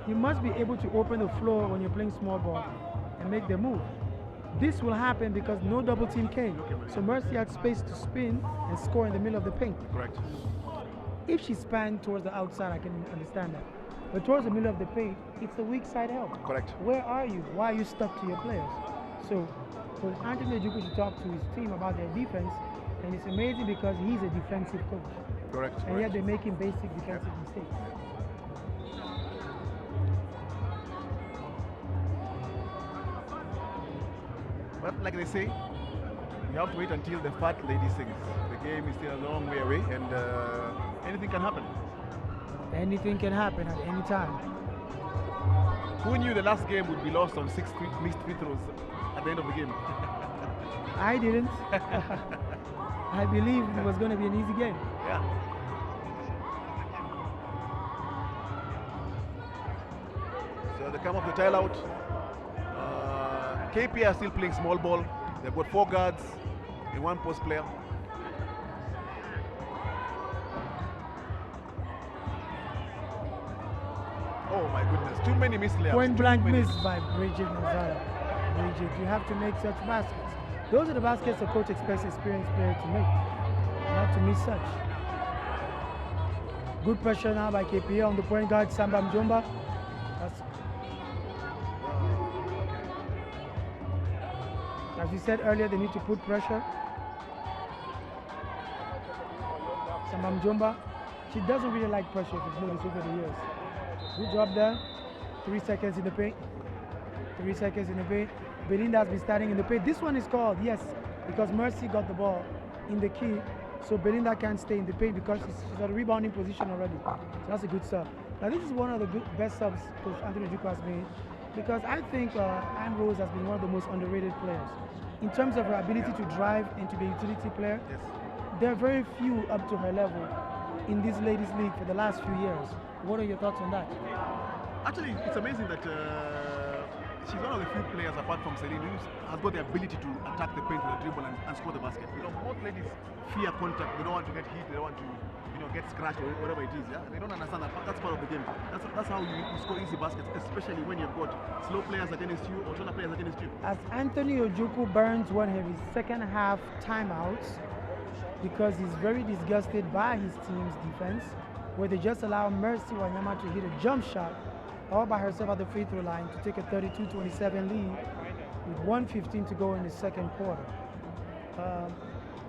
you must be able to open the floor when you're playing small ball and make the move. This will happen because no double team came. So Mercy had space to spin and score in the middle of the paint. Correct. If she spanned towards the outside, I can understand that. But towards the middle of the paint, it's a weak side help. Correct. Where are you? Why are you stuck to your players? So Anthony Ojukwu should talk to his team about their defense, and it's amazing because he's a defensive coach. Correct. And yet they're making basic defensive mistakes. But like they say, you have to wait until the fat lady sings. The game is still a long way away, and anything can happen. Anything can happen at any time. Who knew the last game would be lost on 6 missed free throws at the end of the game? I didn't. I believed it was going to be an easy game. Yeah. So they come off the timeout. KPA are still playing small ball. They've got 4 guards and 1 post player. Oh my goodness, too many missed layups. Point blank miss by Bridget Nazarene. Bridget, you have to make such baskets. Those are the baskets a coach expects experienced players to make. Not to miss such. Good pressure now by KPA on the point guard, Samba Mjomba. As we said earlier, they need to put pressure. Samba Mjomba, she doesn't really like pressure if it's noticed over the years. Good job there. 3 seconds in the paint. 3 seconds in the paint. Belinda has been starting in the paint. This one is called, yes, because Mercy got the ball in the key. So Belinda can't stay in the paint because she's at a rebounding position already. So that's a good sub. Now this is one of the best subs Coach Anthony Ojukwu has made, because I think Anne Rose has been one of the most underrated players. In terms of her ability to drive and to be a utility player, Yes. there are very few up to her level in this ladies league for the last few years. What are your thoughts on that? Actually, it's amazing that she's one of the few players apart from Celine who has got the ability to attack the paint with a dribble and score the basket. You know, most ladies fear contact. They don't want to get hit. They don't want to, get scratched or whatever it is. Yeah, they don't understand that. That's part of the game. That's how you score easy baskets, especially when you've got slow players against you or taller players against you. As Anthony Ojukwu burns one of his second half timeouts because he's very disgusted by his team's defense, where they just allow Mercy Wanyama to hit a jump shot all by herself at the free throw line to take a 32-27 lead with 1:15 to go in the second quarter.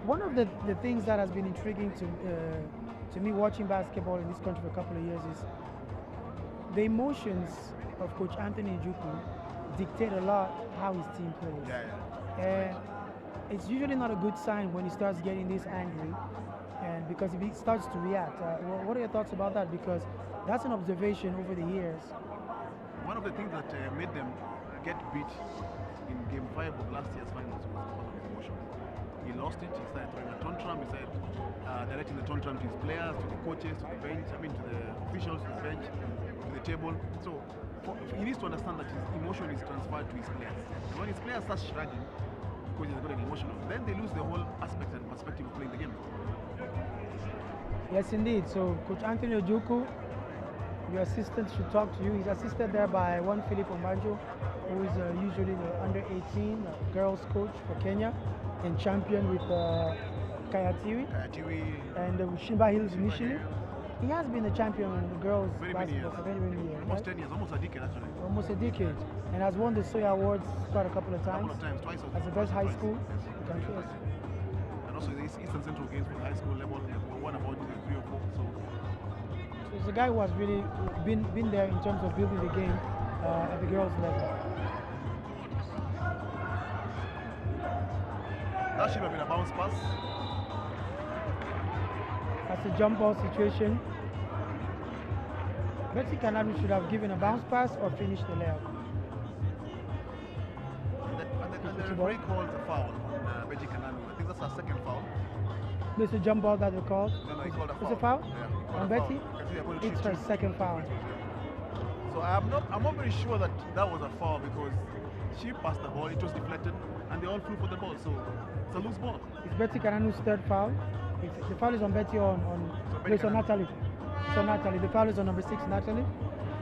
One of the things that has been intriguing to me watching basketball in this country for a couple of years is the emotions of Coach Anthony Ojukwu dictate a lot how his team plays. And it's usually not a good sign when he starts getting this angry, and because he starts to react. What are your thoughts about that? Because that's an observation over the years. One of the things that made them get beat in Game 5 of last year's finals was because of his emotion. He lost it, he started throwing a tantrum, he started directing the tantrum to his players, to the coaches, to the bench, to the officials, to the bench, to the table. So he needs to understand that his emotion is transferred to his players. And when his players start struggling, because he's got an emotional, then they lose the whole aspect and perspective of playing the game. Yes, indeed. So Coach Anthony Ojukwu Your assistant should talk to you. He's assisted there by one Philip Ombanjo, who is usually the under 18 girls coach for Kenya, and champion with Kayatiwi and Shimba Hills initially. He has been a champion in the girls basketball for many years. Almost 10 years, almost a decade actually. Almost a decade, and has won the Soya Awards quite a couple of times. Twice. As the best high school Yes. in the country. Yes. And also the Eastern Central Games for the high school level, we won about 3 or 4. So So it's a guy who has really been there in terms of building the game at the girls level. that should have been a bounce pass. That's a jump ball situation. Betty Kanadu should have given a bounce pass or finished the layup. And the referee called a foul on Betty Kanadu. I think that's our second foul. There's a jump ball that they called. No, he called a foul. It's a foul? Yeah, he called On a Betty? foul. Because we are going to It's shoot her two. second foul. So I'm not very sure that that was a foul because she passed the ball, it was deflected, and they all flew for the ball. So it's a loose ball. It's Betty Kananu's third foul. The foul is on Betty on Betty no, it's on Kananu. Natalie. It's on Natalie. The foul is on number 6, Natalie.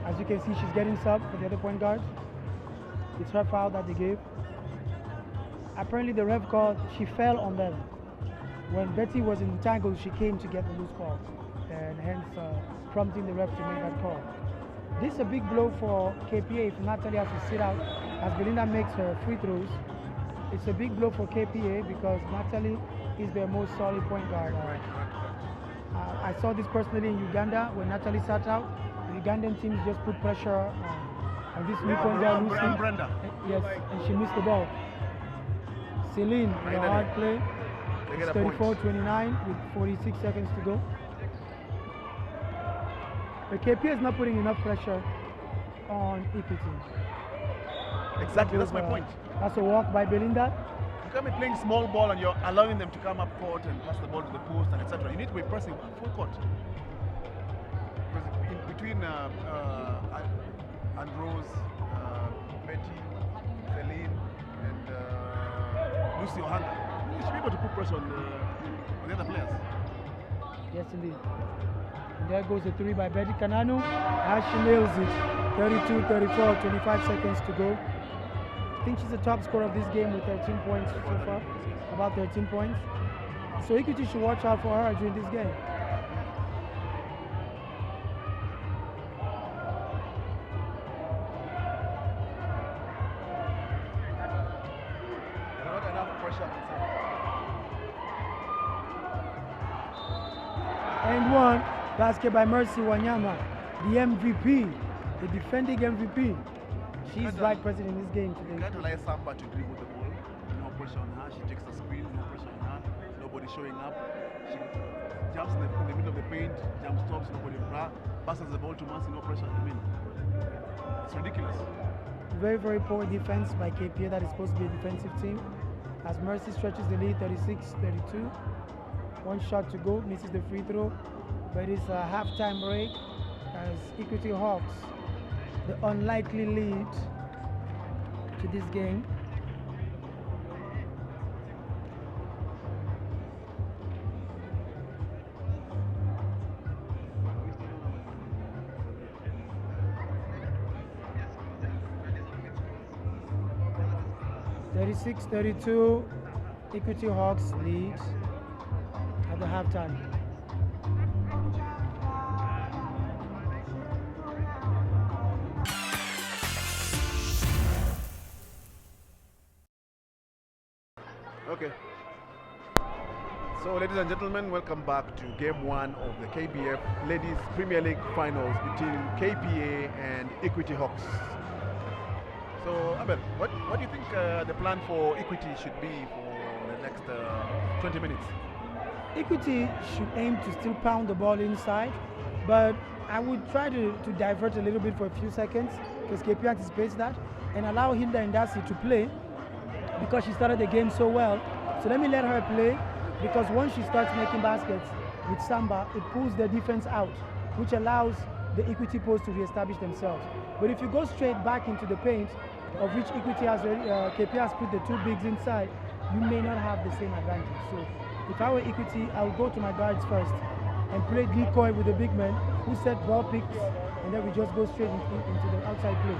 As you can see, she's getting sub for the other point guard. It's her foul that they gave. Apparently the ref called, she fell on them. When Betty was in the tangle, she came to get the loose ball, and hence prompting the ref to make that call. This is a big blow for KPA if Natalie has to sit out as Belinda makes her free throws. It's a big blow for KPA because Natalie is their most solid point guard. I saw this personally in Uganda when Natalie sat out. The Ugandan teams just put pressure on this new point guard, Lucy. Brenda. Yes, and she missed the ball. Celine, with a hard play. They It's get a point. 34-29 with 46 seconds to go. But KPA is not putting enough pressure on Equity. Exactly, that's my point. That's a walk by Belinda. You can't be playing small ball and you're allowing them to come up court and pass the ball to the post and etc. You need to be pressing full court. Because in between Andros, Betty, Celine, and Lucy Ohanga, you should be able to put pressure on the other players. Yes, indeed. And there goes the three by Betty Kananu. As she nails it. 32-34, 25 seconds to go. I think she's the top scorer of this game with 13 points so far. About 13 points. So Equity should watch out for her during this game. Not enough pressure. And one basket by Mercy Wanyama, the MVP, the defending MVP. She's right present in this game You today. can't rely Samba to dribble the ball. No pressure on her. She takes the screen. No pressure on her. Nobody showing up. She jumps in the middle of the paint. Jump stops. Nobody passes the ball to Mercy. No pressure. I mean, it's ridiculous. Very, very poor defense by KPA that is supposed to be a defensive team. As Mercy stretches the lead 36-32. One shot to go, misses the free throw. But it's a halftime break as Equity Hawks the unlikely lead to this game. (36-32), Equity Hawks lead at the halftime. Okay. So, ladies and gentlemen, welcome back to Game 1 of the KBF Ladies Premier League Finals between KPA and Equity Hawks. So, Abel, what do you think the plan for Equity should be for the next 20 minutes? Equity should aim to still pound the ball inside, but I would try to divert a little bit for a few seconds because KPA anticipates that and allow Hilda Ndasi to play because she started the game so well. So let me let her play because once she starts making baskets with Samba, it pulls the defense out, which allows the Equity post to reestablish themselves. But if you go straight back into the paint, of which Equity has KPA has put the two bigs inside, you may not have the same advantage. So if I were Equity, I would go to my guards first and play decoy with the big men who set ball picks and then we just go straight into the outside play.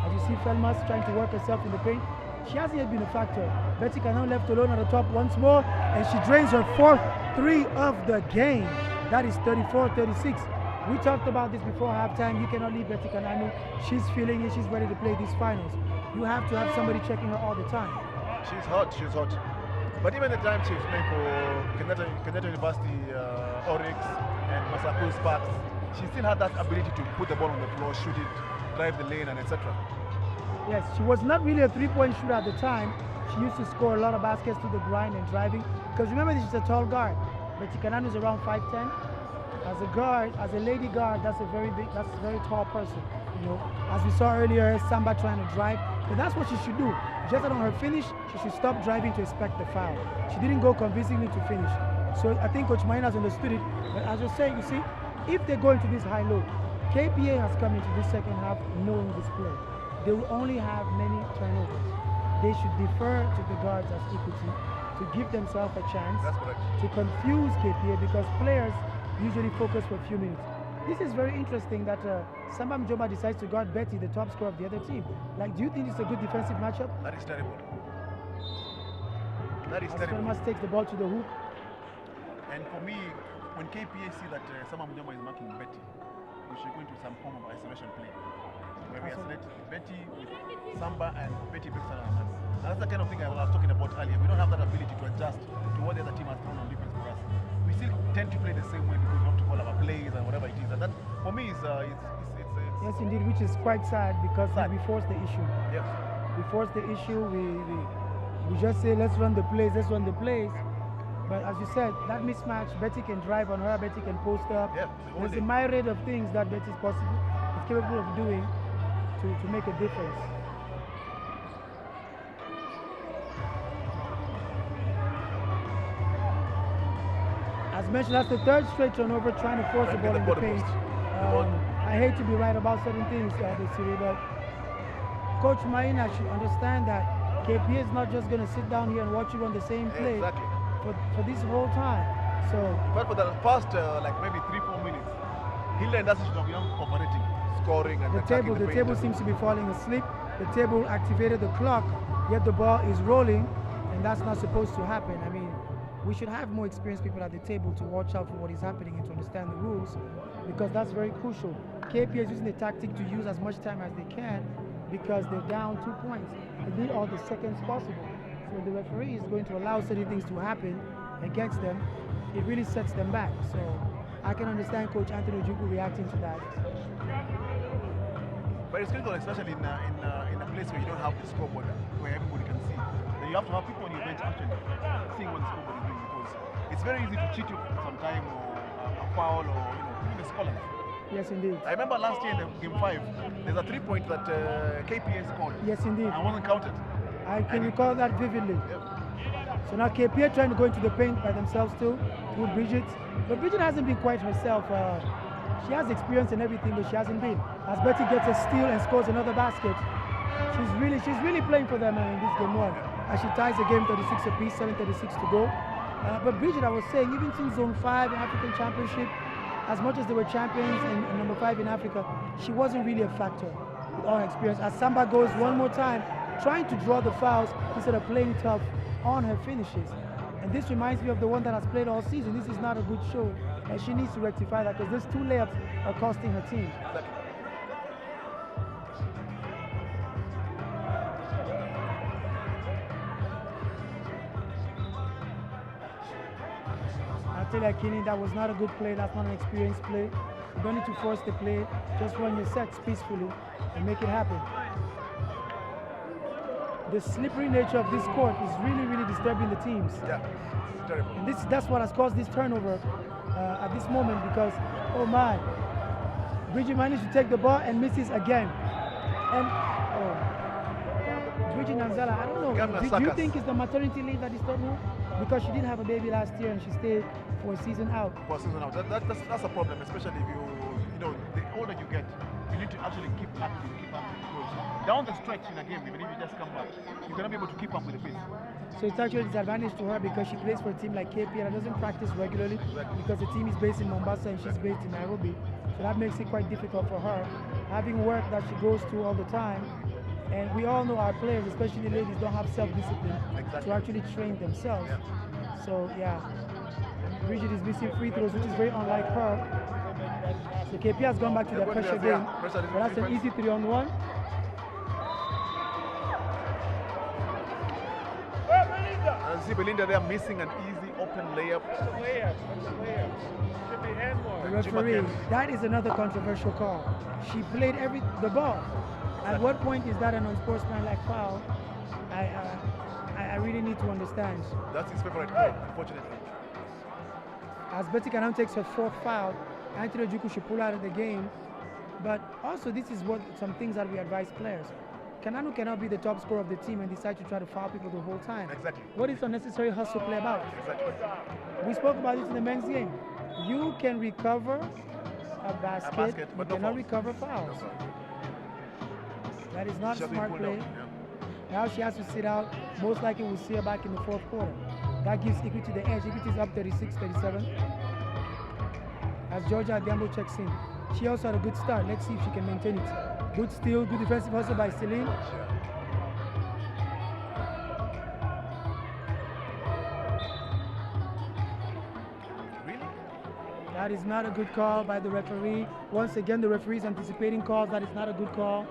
As you see, Felmas trying to work herself in the paint. She hasn't yet been a factor. Betty Canano left alone at the top once more, and she drains her fourth three of the game. That is 34-36. We talked about this before halftime. You cannot leave Betty Canano. She's feeling it. She's ready to play these finals. You have to have somebody checking her all the time. She's hot. She's hot. But even the time she was playing for Kenyatta University, Oryx, and Massachusetts Sparks, she still had that ability to put the ball on the floor, shoot it, drive the lane, and etc. Yes, she was not really a three-point shooter at the time. She used to score a lot of baskets to the grind and driving. Because remember, she's a tall guard. Betty Canano is around 5'10". As a guard, as a lady guard, that's a very tall person. You know, as we saw earlier, Samba trying to drive, but that's what she should do. Just on her finish, she should stop driving to expect the foul. She didn't go convincingly to finish. So I think Coach Maina has understood it. But as you're saying, you see, if they go into this high-low, KPA has come into this second half knowing this play. They will only have many turnovers. They should defer to the guards as equity to give themselves a chance to confuse KPA, because players usually focus for a few minutes. This is very interesting that Samba Mjomba decides to guard Betty, the top scorer of the other team. Like, do you think it's a good defensive matchup? That is terrible. That is terrible. Felmas takes the ball to the hoop. And for me, when KPA see that Samba Mjomba is marking Betty, we should go into some form of isolation play, where we isolate Betty with Samba and Betty breaks her man. And that's the kind of thing I was talking about earlier. We don't have that ability to adjust to what the other team has thrown on defense for us. We still tend to play the same way because we have to call our plays and whatever it is. And that, for me, is yes, indeed, which is quite sad because we force the issue. Yes. We force the issue. We just say, let's run the plays, let's run the plays. But as you said, that mismatch, Betty can drive on her, Betty can post up. Yeah, there's a myriad of things that Betty is capable of doing to make a difference. As mentioned, that's the third straight turnover, trying to force the ball in the paint. I hate to be right about certain things, Desiree, but Coach Maina should understand that KPA is not just going to sit down here and watch you run the same play for this whole time. So, but for the first like maybe 3-4 minutes, Hilda and Dasi should have been cooperating, scoring and the table seems to be falling asleep. The table activated the clock, yet the ball is rolling, and that's not supposed to happen. I mean, we should have more experienced people at the table to watch out for what is happening and to understand the rules, because that's very crucial. KPA is using the tactic to use as much time as they can because they're down 2 points. They need all the seconds possible. So the referee is going to allow certain things to happen against them. It really sets them back. So I can understand Coach Anthony Ojukwu reacting to that. But it's critical, especially in a place where you don't have the scoreboard, where everybody can see. Then you have to have people on your bench actually seeing what the scoreboard is doing, because it's very easy to cheat you sometime, or a foul, or even the scoreless. Yes, indeed. I remember last year in the game 5, there's a 3-point that KPA scored. Yes, indeed. And wasn't counted. I can recall that vividly. So now KPA trying to go into the paint by themselves too, through Bridget. But Bridget hasn't been quite herself. She has experience in everything, but she hasn't been. As Betty gets a steal and scores another basket, she's really playing for them in this game 1. As she ties the game 36 apiece, 7:36 to go. But Bridget, I was saying, even since Zone 5 African Championship, as much as they were champions and number 5 in Africa, she wasn't really a factor with all her experience. As Samba goes one more time, trying to draw the fouls instead of playing tough on her finishes. And this reminds me of the one that has played all season. This is not a good show, and she needs to rectify that, because these 2 layups are costing her team. Atelia Kini, that was not a good play. That's not an experienced play. You don't need to force the play. Just run your sets peacefully and make it happen. The slippery nature of this court is really, really disturbing the teams. Yeah, it's terrible. And that's what has caused this turnover at this moment, because, oh my, Bridget managed to take the ball and misses again. And, Bridget Nanzala, I don't know, do you think it's the maternity leave that disturbed her? Because she did have a baby last year and she stayed for a season out. For a season out. That's a problem, especially if the older you get, you need to actually keep active. Because down the stretch in a game, even if you just come back, you're going to be able to keep up with the pace. So it's actually a disadvantage to her because she plays for a team like KPA and doesn't practice regularly because the team is based in Mombasa and she's based in Nairobi. So So that makes it quite difficult for her. Having work that she goes to all the time, and we all know our players, especially the ladies, don't have self-discipline to actually train themselves. Yeah. So yeah, Bridget is missing free throws, which is very unlike her. So KPA has gone back to the pressure game, but that's an easy 3-on-1. I see Belinda there missing an easy open layup. The referee, that is another controversial call. She played the ball. At what point is that an unsportsmanlike foul? I really need to understand. That's his favorite call, unfortunately. As Betty Kanam takes her 4th foul, Anthony Ojukwu should pull out of the game. But also, this is what some things that we advise players. Kananu cannot be the top scorer of the team and decide to try to foul people the whole time. Exactly. What is unnecessary hustle play about? Exactly. We spoke about this in the men's game. You can recover a basket but you cannot recover fouls. That is not smart play. Now she has to sit out. Most likely we'll see her back in the 4th quarter. That gives Equity the edge. Equity is up 36-37. As Georgia Adhiambo checks in. She also had a good start. Let's see if she can maintain it. Good steal, good defensive hustle by Celine. Really? That is not a good call by the referee. Once again, the referee is anticipating calls. That is not a good call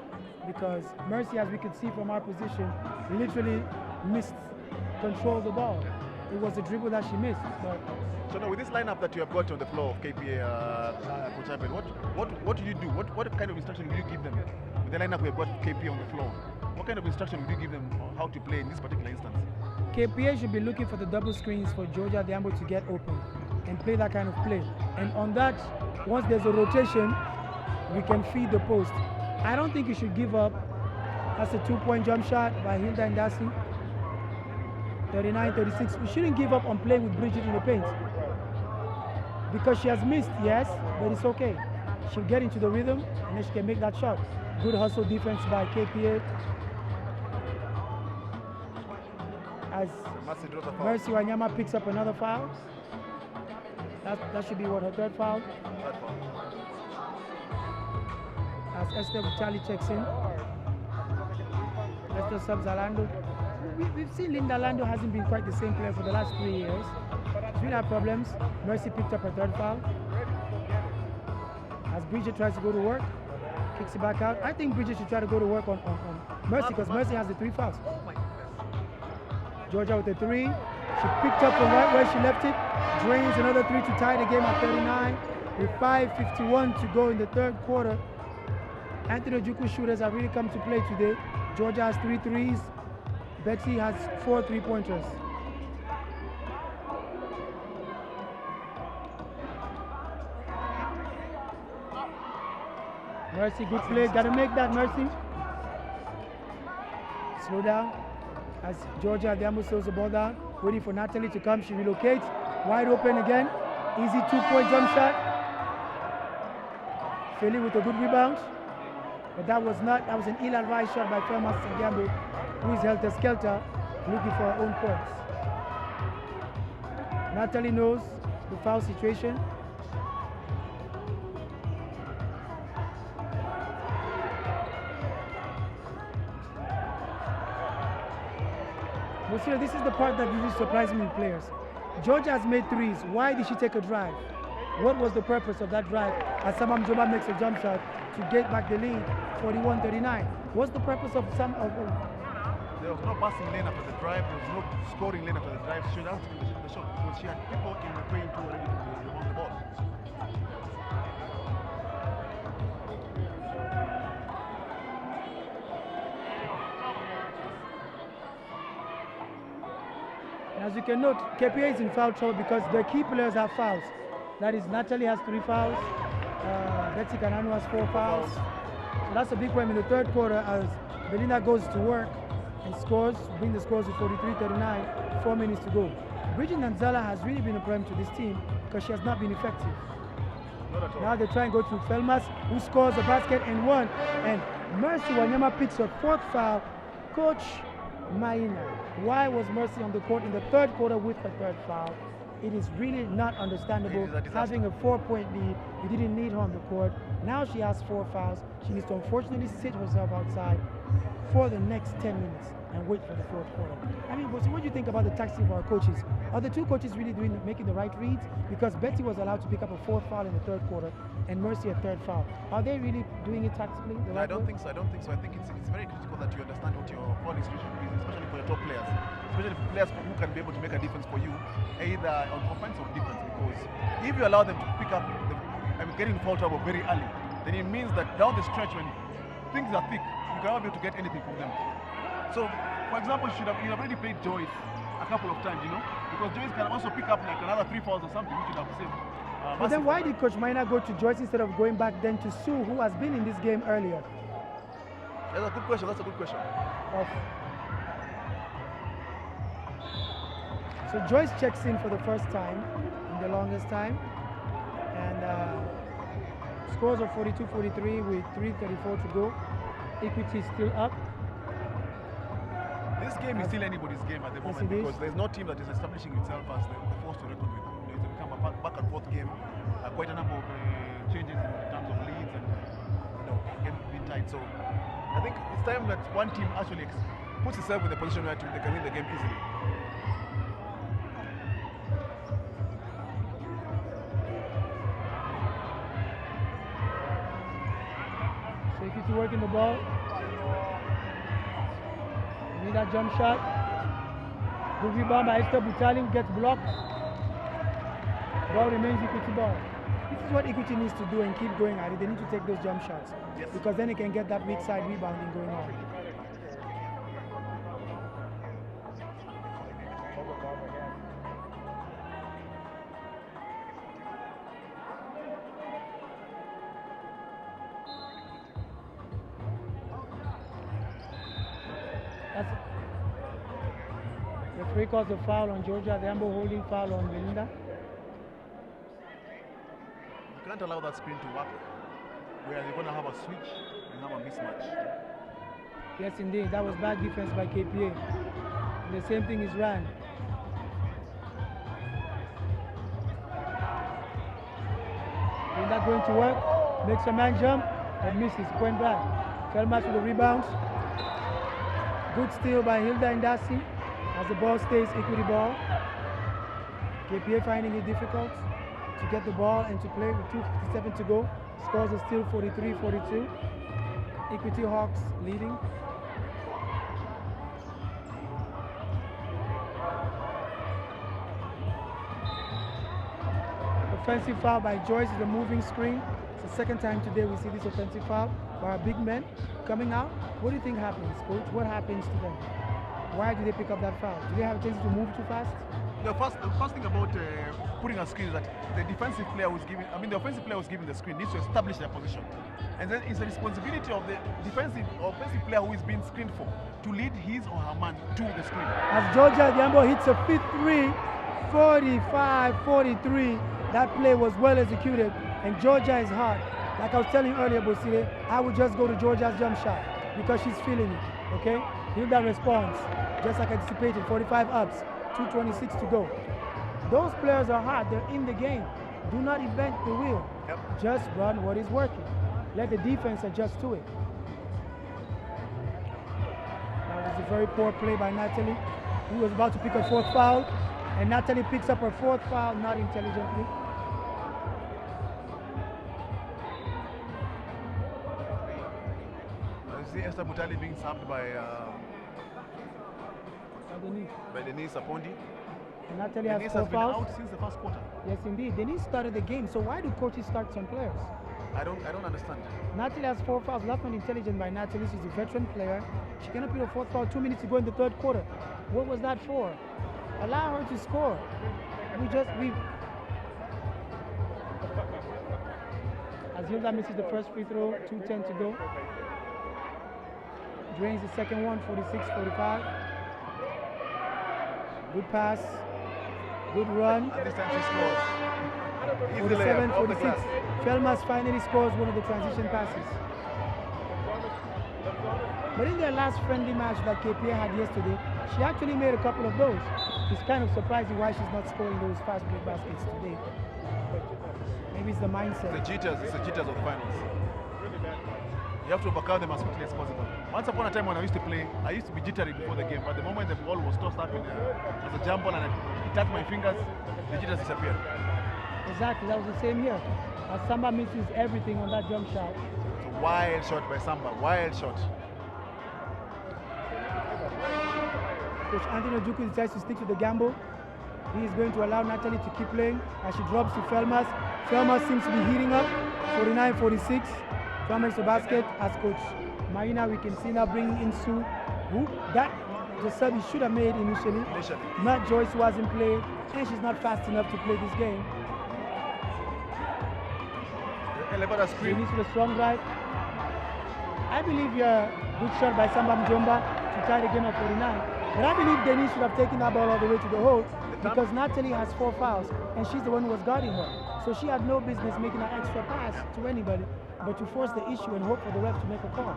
because Mercy, as we can see from our position, literally missed control of the ball. It was a dribble that she missed. But so now with this lineup that you have got on the floor of KPA, Coach Abel, what do you do? What kind of instruction will you give them? With the lineup we have got KPA on the floor, what kind of instruction will you give them on how to play in this particular instance? KPA should be looking for the double screens for Georgia Adhiambo to get open and play that kind of play. And on that, once there's a rotation, we can feed the post. I don't think you should give up. That's a 2-point jump shot by Hilda Ndasi. 39-36. We shouldn't give up on playing with Bridget in the paint. Because she has missed, yes, but it's okay. She'll get into the rhythm and then she can make that shot. Good hustle defense by KPA. As Mercy Wanyama picks up another foul. That should be what, her 3rd foul? As Esther Charlie checks in. Esther subs Alando. We've seen Linda Lando hasn't been quite the same player for the last 3 years. She's really had problems. Mercy picked up her 3rd foul. As Bridget tries to go to work, kicks it back out. I think Bridget should try to go to work on Mercy because Mercy has the 3 fouls. Georgia with the 3. She picked up from right where she left it. Drains another 3 to tie the game at 39. With 5:51 to go in the 3rd quarter. Anthony Ojukwu shooters have really come to play today. Georgia has 3 threes. Betty has 4 3-pointers. Mercy, good play. Gotta make that, Mercy. Slow down. As Georgia Adhiambo slows the ball down. Waiting for Natalie to come. She relocates. Wide open again. Easy 2-point jump shot. Philly with a good rebound. But that was an ill-advised shot by Felmas Adhiambo, who is helter-skelter, looking for her own points. Natalie knows the foul situation. Monsieur, this is the part that usually surprises me in players. Georgia has made 3s. Why did she take a drive? What was the purpose of that drive? As Samam Joba makes a jump shot to get back the lead, 41-39. What's the purpose of some of them? There was no passing lane after the drive. There was no scoring lane after the drive. She had to finish the shot because she had people in the paint already on the ball. As you can note, KPA is in foul trouble because their key players have fouls. That is, Natalie has 3 fouls, Betsy Kananu has 4 fouls. So that's a big problem in the 3rd quarter as Belinda goes to work and scores, bring the scores to 43-39, 4 minutes to go. Bridget Nanzala has really been a problem to this team because she has not been effective. Now they try and go to Felmas, who scores a basket and 1. And Mercy Wanyama picks her 4th foul. Coach Maina, why was Mercy on the court in the 3rd quarter with her 3rd foul? it is really not understandable It is a disaster. having a 4-point lead. You didn't need her on the court. Now she has 4 fouls. She needs to unfortunately sit herself outside for the next 10 minutes and wait for the 4th quarter. I mean, so what do you think about the tactics of our coaches? Are the 2 coaches really making the right reads? Because Betty was allowed to pick up a 4th foul in the 3rd quarter and Mercy a 3rd foul. Are they really doing it tactically? I don't think so. I think it's very critical that you understand what your falling situation is, especially for your top players. Especially for players who can be able to make a difference for you, either on offense or defense. Because if you allow them to pick up, getting foul trouble very early, then it means that down the stretch when things are thick, you cannot be able to get anything from them. So, for example, you have already played Joyce a couple of times, because Joyce can also pick up like another 3 fouls or something, which would have saved. But then why did Coach Maina go to Joyce instead of going back then to Sue, who has been in this game earlier? That's a good question. So Joyce checks in for the first time, in the longest time, and scores of 42-43 with 3:34 to go. Equity is still up. This game is still anybody's game at the moment because there's no team that is establishing itself as the force to reckon with. It's become a back and forth game. Quite a number of changes in terms of leads and game being tight. So I think it's time that one team actually puts itself in the position where they can win the game easily. So Equity working the ball. Need that jump shot. Good rebound by Esther Butaling, gets blocked. Ball remains Equity ball. This is what Equity needs to do and keep going at it. They need to take those jump shots. Yes. Because then they can get that weak side rebounding going on. The referee calls the foul on Georgia, the amber holding foul on Belinda. You can't allow that screen to work where you're going to have a switch and have a mismatch. Yes, indeed. That was bad defense by KPA. And the same thing is ran. Is that going to work? Makes a man jump and misses. Point back. Felmas with the rebound. Good steal by Hilda Indasi as the ball stays Equity ball. KPA finding it difficult to get the ball and to play with 2:57 to go. Scores are still 43-42. Equity Hawks leading. Offensive foul by Joyce is a moving screen. It's the second time today we see this offensive foul by our big men coming out. What do you think happens, coach? What happens to them? Why do they pick up that foul? Do they have a tendency to move too fast? The first thing about putting a screen is that the defensive player who's giving, the offensive player who's giving the screen needs to establish their position. And then it's the responsibility of the offensive player who is being screened for to lead his or her man to the screen. As Georgia Diambo hits a fifth three, 45-43, that play was well executed, and Georgia is hot. Like I was telling you earlier, Bosire, I would just go to Georgia's jump shot because she's feeling it, okay? Hilda responds, just like anticipated, 45 ups, 2:26 to go. Those players are hot, they're in the game. Do not invent the wheel. Yep. Just run what is working. Let the defense adjust to it. That was a very poor play by Natalie, who was about to pick her 4th foul, and Natalie picks up her 4th foul, not intelligently. You see Esther Butali being subbed by Denise Apondi. And Natalie has Denise 4 has been fouls. out since the first quarter. Yes, indeed. Denise started the game, so why do coaches start some players? I don't understand. Natalie has 4 fouls. That's not intelligent by Natalie. She's a veteran player. She cannot pick a 4th foul 2 minutes to go in the 3rd quarter. What was that for? Allow her to score. As Hilda misses the first free throw, 2:10 to go. Drains the second one, 46-45. Good pass. Good run. And this time she scores. 47-46. Felmas finally scores one of the transition passes. But in their last friendly match that KPA had yesterday, She actually made a couple of those. It's kind of surprising why she's not scoring those fast break baskets today. Maybe it's the mindset. It's the jitters of the finals. You have to overcome them as quickly as possible. Once upon a time when I used to play, I used to be jittery before the game, but the moment the ball was tossed up as a jump ball and it touched my fingers, the jitters disappeared. Exactly, that was the same here. As Samba misses everything on that jump shot. It's a wild shot by Samba, wild shot. Coach Anthony Ojukwu decides to stick to the gamble. He is going to allow Natalie to keep playing as she drops to Felmas. Felmas seems to be heating up, 49-46. Felmas makes the basket as Coach Marina, we can see now bringing in Sue, who the serve he should have made initially. Not Joyce, who hasn't played, and she's not fast enough to play this game. Elevator screen. Denise with a strong drive. I believe a good shot by Samba Mjomba to tie the game at 49. But I believe Denise should have taken that ball all the way to the hole because Natalie has 4 fouls and she's the one who was guarding her. So she had no business making an extra pass to anybody but to force the issue and hope for the ref to make a call.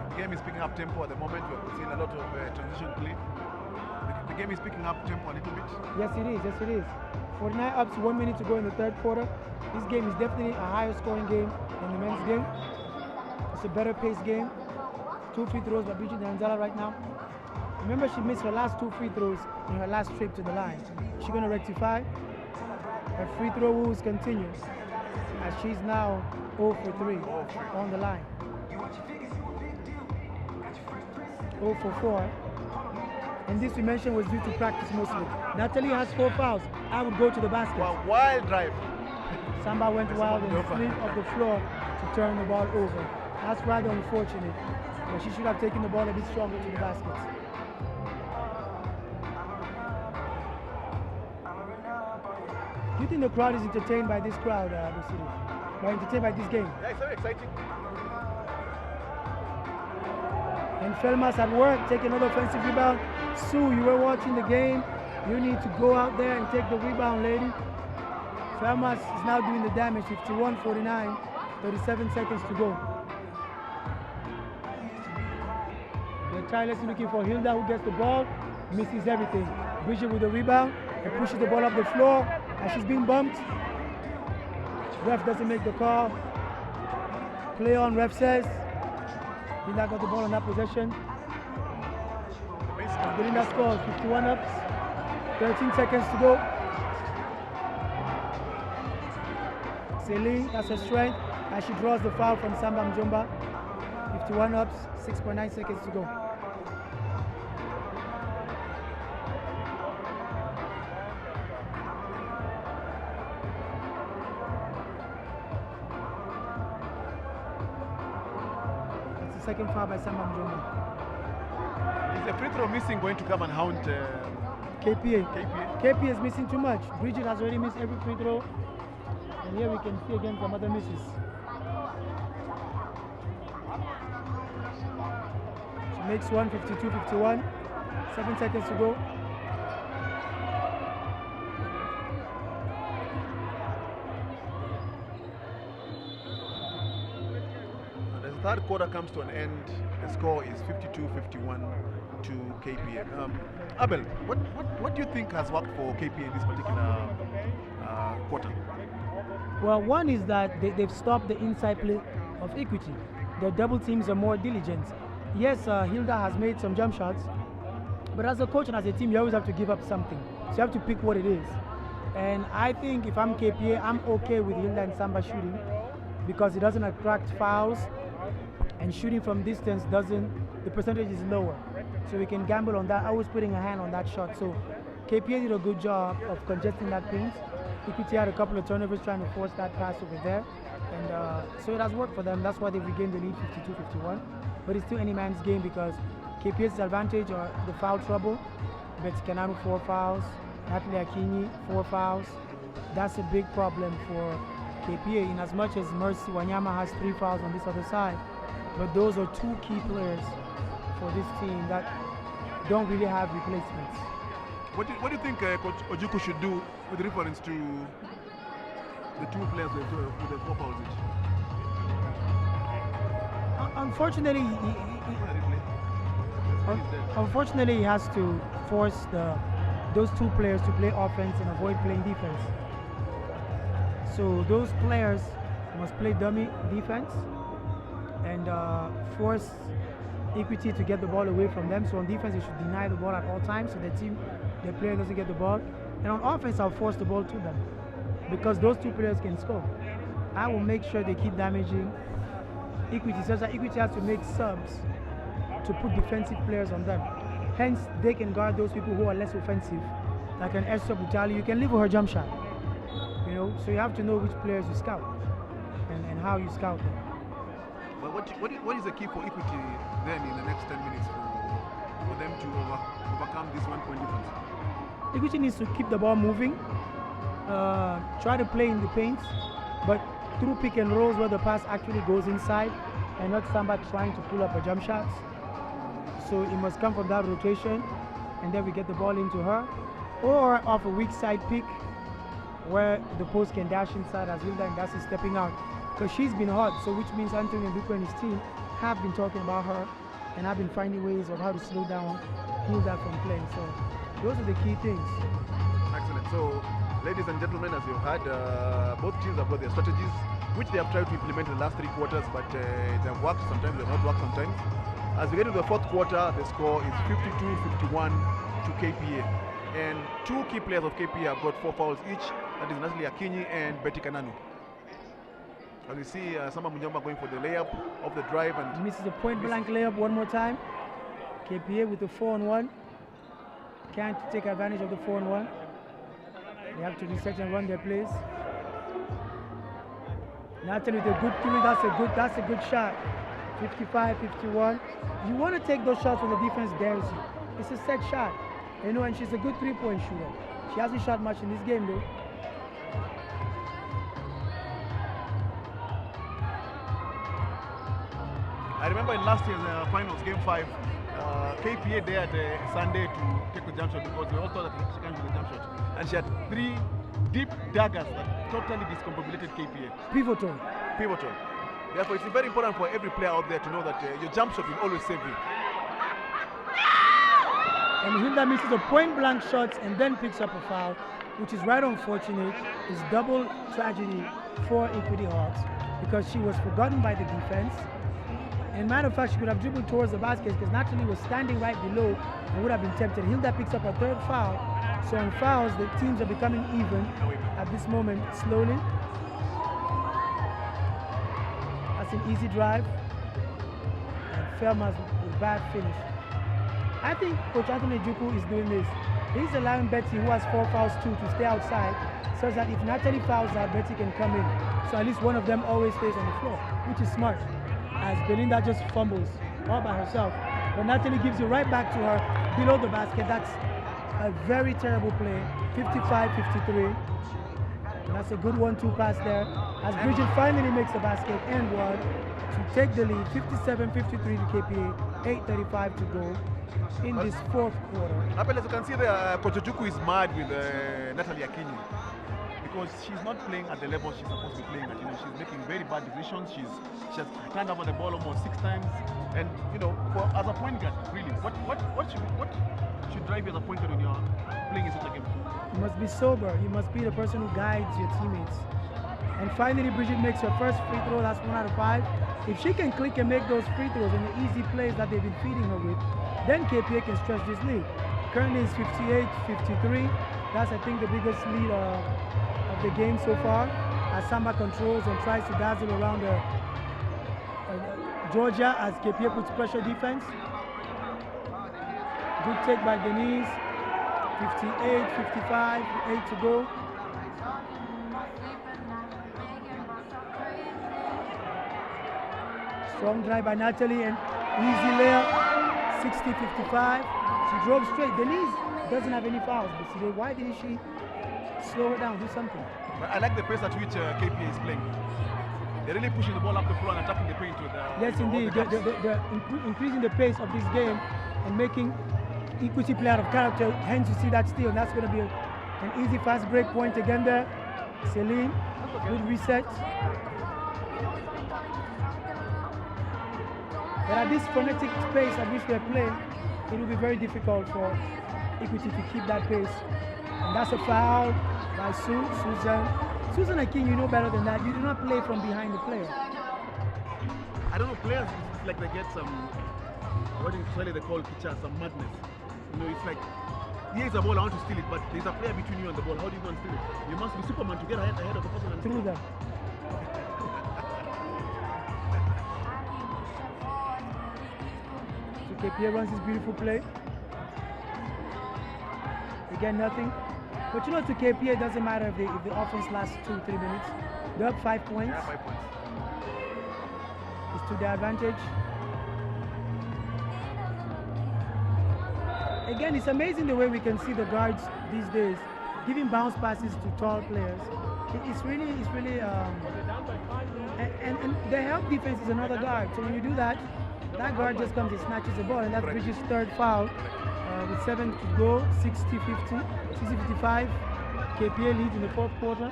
The game is picking up tempo at the moment. We're seeing a lot of transition play. The game is picking up tempo a little bit. Yes, it is. Yes, it is. 49 ups, 1 minute to go in the third quarter. This game is definitely a higher scoring game than the men's game. It's a better paced game. 2 free throws by Bridget Nanzala right now. Remember, she missed her last 2 free throws in her last trip to the line. She's going to rectify. Her free throw woes continue as she's now 0 for 3 on the line. 0 for 4. And this we mentioned was due to practice mostly. Natalie has 4 fouls. I would go to the basket. Wow, wild drive. Samba went wild and slid off the floor to turn the ball over. That's rather unfortunate. But she should have taken the ball a bit stronger to the basket. Do you think the crowd is entertained by this crowd, Busiri? Or entertained by this game? Yeah, it's very exciting. And Felmas at work, take another offensive rebound. Sue, you were watching the game. You need to go out there and take the rebound, lady. Felmas is now doing the damage, 51-49, 37 seconds to go. They're tirelessly looking for Hilda, who gets the ball, misses everything. Bridget with the rebound and pushes the ball up the floor as she's being bumped. Ref doesn't make the call. Play on, ref says. Hilda got the ball on that possession. Belinda scores, 51 ups, 13 seconds to go. Celine, that's her strength, as she draws the foul from Samba Mjomba. 51 ups, 6.9 seconds to go. That's the second foul by Samba Mjomba. Is the free throw missing going to come and haunt KPA. KPA? KPA is missing too much. Bridget has already missed every free throw. And here we can see again some other misses. She makes one, 52-51. 7 seconds to go. As the third quarter comes to an end, the score is 52-51 to KPA. Abel, what do you think has worked for KPA in this particular quarter? Well, one is that they've stopped the inside play of Equity. Their double teams are more diligent. Yes, Hilda has made some jump shots, but as a coach and as a team, you always have to give up something. So you have to pick what it is. And I think if I'm KPA, I'm okay with Hilda and Samba shooting because it doesn't attract fouls, and shooting from distance the percentage is lower. So we can gamble on that. I was putting a hand on that shot. So KPA did a good job of congesting that paint. Equity had a couple of turnovers trying to force that pass over there. And so it has worked for them. That's why they've regained the lead 52-51. But it's still any man's game because KPA's advantage are the foul trouble. Betsy Kananu 4 fouls. Natalie Akinyi 4 fouls. That's a big problem for KPA in as much as Mercy Wanyama has 3 fouls on this other side. But those are 2 key players for this team that don't really have replacements. What do you think Coach Ojukwu should do with reference to the 2 players with the 4 fouls each? Unfortunately, He's there. Unfortunately, he has to force those two players to play offense and avoid playing defense. So those players must play dummy defense and force Equity to get the ball away from them. So on defense, they should deny the ball at all times so their player doesn't get the ball. And on offense, I'll force the ball to them because those two players can score. I will make sure they keep damaging Equity, such that Equity has to make subs to put defensive players on them. Hence, they can guard those people who are less offensive, like an Esther Butali. You can live with her jump shot, so you have to know which players you scout and how you scout them. But what is the key for Equity then in the next 10 minutes for them to overcome this 1 point difference? Equity needs to keep the ball moving, try to play in the paint, but through pick and rolls where the pass actually goes inside and not somebody trying to pull up a jump shot. So it must come from that rotation, and then we get the ball into her, or off a weak side pick where the post can dash inside as Hilda and Darcy stepping out. Because she's been hot, so which means Anthony and Duque and his team have been talking about her and have been finding ways of how to slow down Hilda from playing. So those are the key things. Excellent. So, ladies and gentlemen, as you've heard, both teams have got their strategies, which they have tried to implement in the last 3 quarters, but they have worked sometimes, they have not worked sometimes. As we get into the 4th quarter, the score is 52-51 to KPA. And 2 key players of KPA have got 4 fouls each. That is Natalie Akinyi and Betty Kananu. As we see Samba Munyamba going for the layup of the drive and misses a point blank layup one more time. KPA with the 4-on-1. Can't take advantage of the 4-on-1. They have to reset and run their plays. Natalie with a good 3. That's a good shot. 55-51. You want to take those shots when the defense dares you. It's a set shot. And she's a good 3-point shooter. She hasn't shot much in this game though. I remember in last year's finals, game 5, KPA dared Sunday to take the jump shot because we all thought that she can't do the jump shot. And she had 3 deep daggers that totally discombobulated KPA. Pivotal. Therefore, it's very important for every player out there to know that your jump shot will always save you. And Hilda misses a point blank shot and then picks up a foul, which is right unfortunate. It's double tragedy for Equity Hawks because she was forgotten by the defense. And matter of fact, she could have dribbled towards the basket because Natalie was standing right below and would have been tempted. Hilda picks up a 3rd foul. So on fouls, the teams are becoming even at this moment, slowly. That's an easy drive. And Felma's a bad finish. I think Coach Anthony Juku is doing this. He's allowing Betty, who has 4 fouls too, to stay outside, so that if Natalie fouls out, Betty can come in. So at least one of them always stays on the floor, which is smart. As Belinda just fumbles all by herself. But Natalie gives it right back to her below the basket. That's a very terrible play. 55-53. That's a good 1-2 pass there. As Bridget finally makes a basket and 1 to take the lead. 57-53 to KPA. 8:35 to go in this 4th quarter. As you can see there, Coach Ojuku is mad with Natalie Akinyi because she's not playing at the level she's supposed to be playing at. She's making very bad decisions. She has turned over the ball almost 6 times. And as a point guard, really, what should drive you as a point guard when you're playing in such a game? You must be sober. You must be the person who guides your teammates. And finally, Bridget makes her first free throw. That's 1 out of 5. If she can click and make those free throws and the easy plays that they've been feeding her with, then KPA can stretch this lead. Currently, it's 58-53. That's, I think, the biggest lead of the game so far. As Samba controls and tries to dazzle around Georgia as KPA puts pressure defense. Good take by Denise. 58-55, 8 to go. Strong drive by Natalie and easy layup. 60-55. She drove straight. Denise doesn't have any fouls, but see, why didn't she slow it down, do something? But I like the pace at which KPA is playing. They're really pushing the ball up the floor and attacking the paint with yes, indeed. They're increasing the pace of this game and making Equity play out of character. Hence, you see that steal. That's going to be an easy fast break point again there. Celine, good reset. But at this frenetic pace at which they're playing, it will be very difficult for Equity to keep that pace. And that's a foul by Susan. Susan Akin, you know better than that. You do not play from behind the player. I don't know, players, it's like they get some, what in Australia they call kicha, some madness. You know, it's like, here's a ball, I want to steal it, but there's a player between you and the ball. How do you go and steal it? You must be Superman to get ahead of the person and steal Through it. them. So KPA runs this beautiful play. Again, nothing. But you know, to KPA, it doesn't matter if the offense lasts 2-3 minutes. They're up 5 points. Yeah, 5 points. It's to their advantage. Again, it's amazing the way we can see the guards these days giving bounce passes to tall players. It's really, and the help defense is another guard. So when you do that, that guard just comes and snatches the ball, and that's Bridges' third foul. With 7 to go, 60-50, 60-55. KPA leads in the fourth quarter.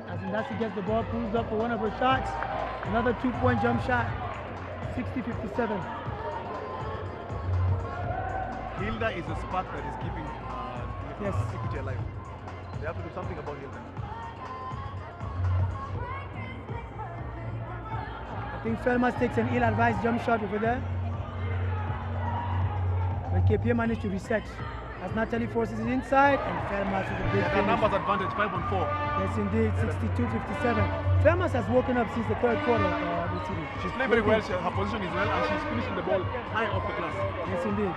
As Ndasi gets the ball, pulls up for one of her shots. Another 2-point jump shot, 60-57. Hilda is a spark that is keeping Yes. Equity alive. They have to do something about Hilda. I think Felmas takes an ill-advised jump shot over there. But KPA managed to reset as Natalie forces it inside, and Felmas with a big The finish. numbers advantage, 5-on-4. Yes, indeed, 62-57. Felmas has woken up since the third quarter. She's playing very well, her position is well, and she's finishing the ball high off the glass. Yes, indeed.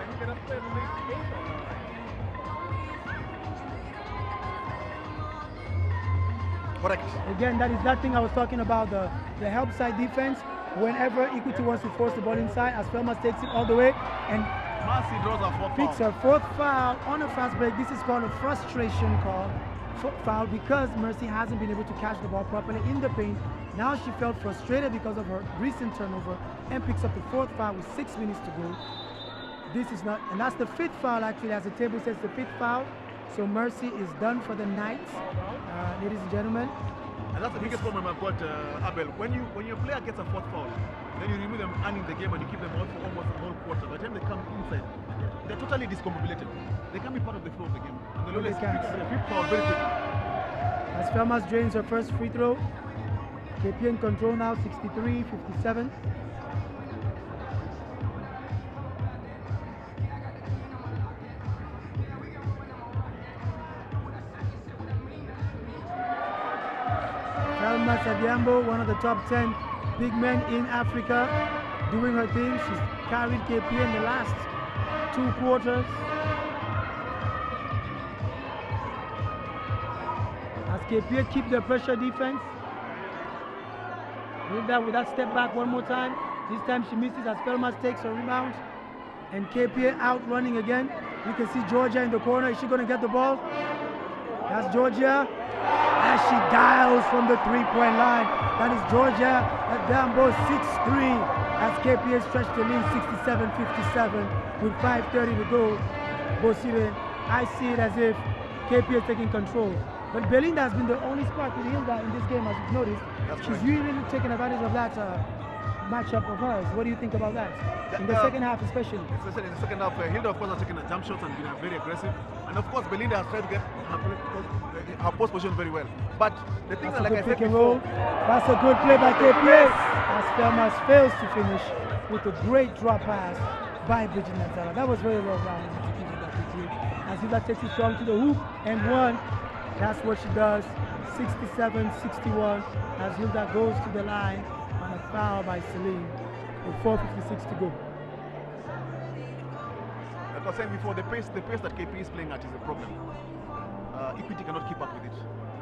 Correct. Again, that is that thing I was talking about, the help side defense. Whenever Equity wants to force the ball inside, as Felmas takes it all the way and Mercy draws her fourth picks foul. her fourth foul on a fast break. This is called a frustration foul because Mercy hasn't been able to catch the ball properly in the paint. Now she felt frustrated because of her recent turnover and picks up the fourth foul with 6 minutes to go. This is not, and that's the fifth foul actually, as the table says, the fifth foul. So Mercy is done for the night, ladies and gentlemen. And that's the biggest problem I've got, Abel. When your player gets a fourth foul, then you remove them earning the game and you keep them out for almost a whole quarter. By the time they come inside, they're totally discombobulated. They can't be part of the flow of the game. And they always pick the fifth foul very quick. As Felmas drains her first free throw, KPA in control now, 63-57. Felmas Adiambo, one of the top 10 big men in Africa, doing her thing. She's carried KPA in the last 2 quarters. As KPA keep their pressure defense. With that step back one more time. This time she misses as Felmas takes her rebound. And KPA out running again. You can see Georgia in the corner. Is she going to get the ball? That's Georgia. As she dials from the 3-point line. That is Georgia Adambo, 6'3". As KPA stretched the lead 67-57 with 5:30 to go. Bosire, I see it as if KPA is taking control. But Belinda has been the only spark with Hilda in this game, as you've noticed. She's really taken advantage of that matchup of hers. What do you think about that? In the second half especially. Especially in the second half, Hilda of course has taken a jump shots and been very aggressive. And of course Belinda has tried to get her post position very well. But the thing that, like I said before, that's a good play by KPA. As Felmas fails to finish with a great drop pass by Bridget Nazara. That was very well rounded. As Hilda takes it strong to the hoop and one. That's what she does. 67-61 as Hilda goes to the line on a foul by Celine with 4:56 to go. Like I was saying before, the pace that KP is playing at is a problem. Equity cannot keep up with it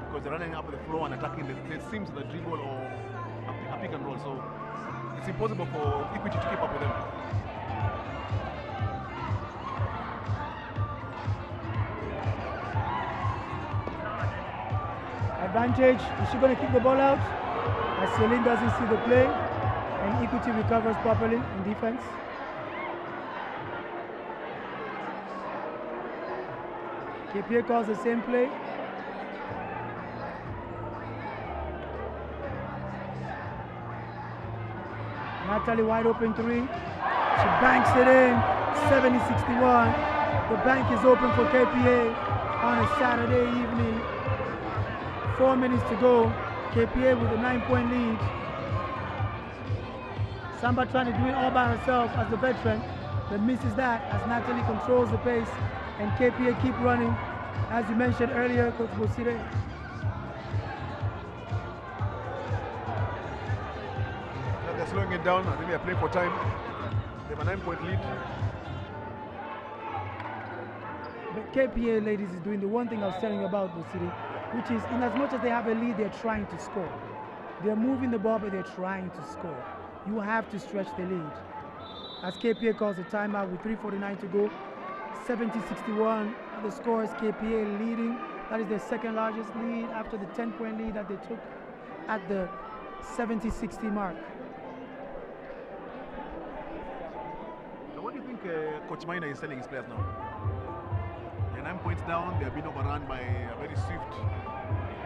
because they're running up the floor and attacking the seams, the dribble or a pick and roll. So it's impossible for Equity to keep up with them. Advantage. Is she going to kick the ball out? As Celine doesn't see the play, and Equity recovers properly in defense. KPA calls the same play. Natalie wide open 3. She banks it in, 70-61. The bank is open for KPA on a Saturday evening. 4 minutes to go. KPA with a 9-point lead. Samba trying to do it all by herself as the veteran, but misses that as Natalie controls the pace and KPA keep running. As you mentioned earlier, Coach Bosire. They're slowing it down. I think they're playing for time. They have a 9-point lead. But KPA, ladies, is doing the one thing I was telling you about Bosire, which is in as much as they have a lead, they're trying to score. They're moving the ball, but they're trying to score. You have to stretch the lead. As KPA calls a timeout with 3:49 to go, 70-61. The score is KPA leading. That is their second largest lead after the 10-point lead that they took at the 70-60 mark. So what do you think Coach Maina is telling his players now? They're 9 points down. They're being overrun by a very swift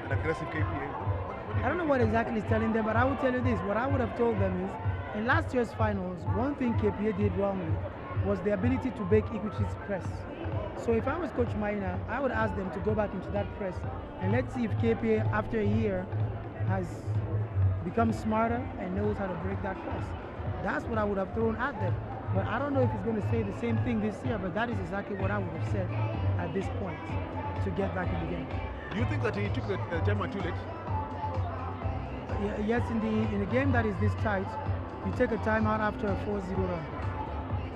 and aggressive KPA. I don't know what exactly he's telling them, but I will tell you this. What I would have told them is, in last year's finals, one thing KPA did wrongly was the ability to break Equity's press. So if I was Coach Maina, I would ask them to go back into that press and let's see if KPA, after a year, has become smarter and knows how to break that press. That's what I would have thrown at them. But I don't know if he's going to say the same thing this year, but that is exactly what I would have said at this point to get back in the game. Do you think that he took the timeout too late? Yes, indeed. In a game that is this tight, you take a timeout after a 4-0 run.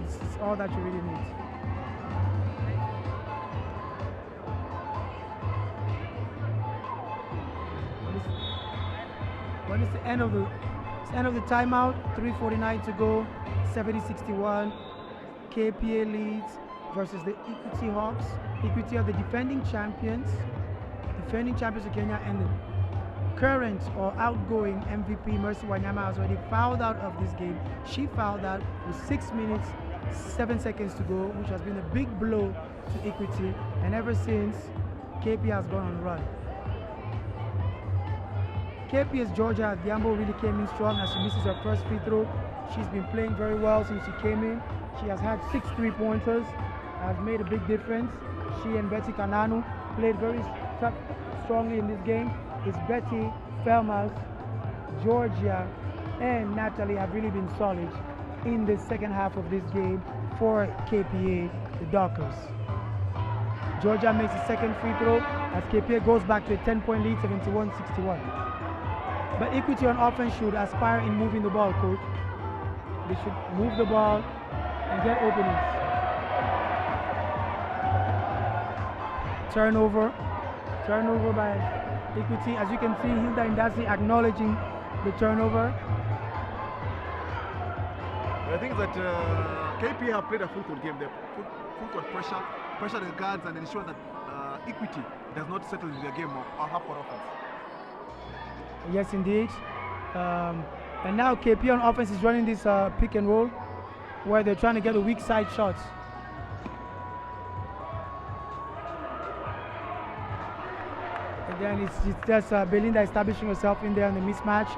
It's all that you really need. But it's the end of the timeout. 3:49 to go. 70-61. KPA leads versus the Equity Hawks. Equity are the defending champions of Kenya, and the current or outgoing MVP Mercy Wanyama has already fouled out of this game. She fouled out with 6 minutes, 7 seconds to go, which has been a big blow to Equity. And ever since, KP has gone on a run. KP's Georgia Diambo really came in strong as she misses her first free throw. She's been playing very well since she came in. She has had 6 3-pointers, has made a big difference. She and Betty Kananu played very strongly in this game. It's Betty, Felmas, Georgia, and Natalie have really been solid in the second half of this game for KPA, the Dockers. Georgia makes the second free throw as KPA goes back to a 10-point lead, 71-61. But Equity on offense should aspire in moving the ball, coach. They should move the ball and get openings. Turnover by Equity. As you can see, Hilda Indasi acknowledging the turnover. I think that KPA have played a full court game. They full court pressure the guards and ensure that Equity does not settle in their game or half court offense. Yes, indeed. And now KPA on offense is running this pick and roll where they're trying to get the weak side shots. Again, it's just Belinda establishing herself in there in the mismatch,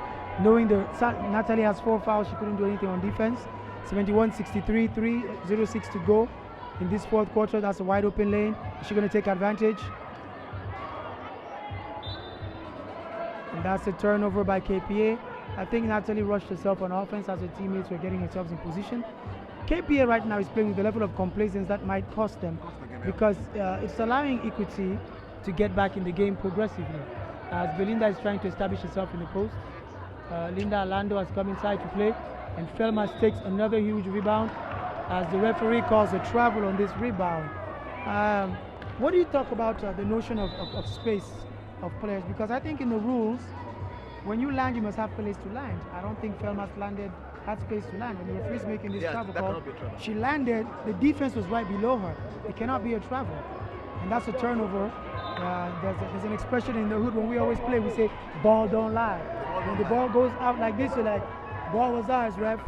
knowing Natalie has 4 fouls, she couldn't do anything on defense. 71-63, 3:06 to go in this fourth quarter. That's a wide open lane. Is she going to take advantage? And that's a turnover by KPA. I think Natalie rushed herself on offense as her teammates were getting themselves in position. KPA right now is playing with a level of complacence that might cost them because it's allowing Equity to get back in the game progressively. As Belinda is trying to establish herself in the post, Linda Alando has come inside to play, and Felmas takes another huge rebound as the referee calls a travel on this rebound. What do you talk about the notion of space of players? Because I think in the rules, when you land, you must have place to land. I don't think Felmas had space to land. When the referee's making this travel call, she landed, the defense was right below her. It cannot be a travel. And that's a turnover. There's an expression in the hood when we always play, we say, ball don't lie. When the ball goes out like this, you're like, ball was ours, ref.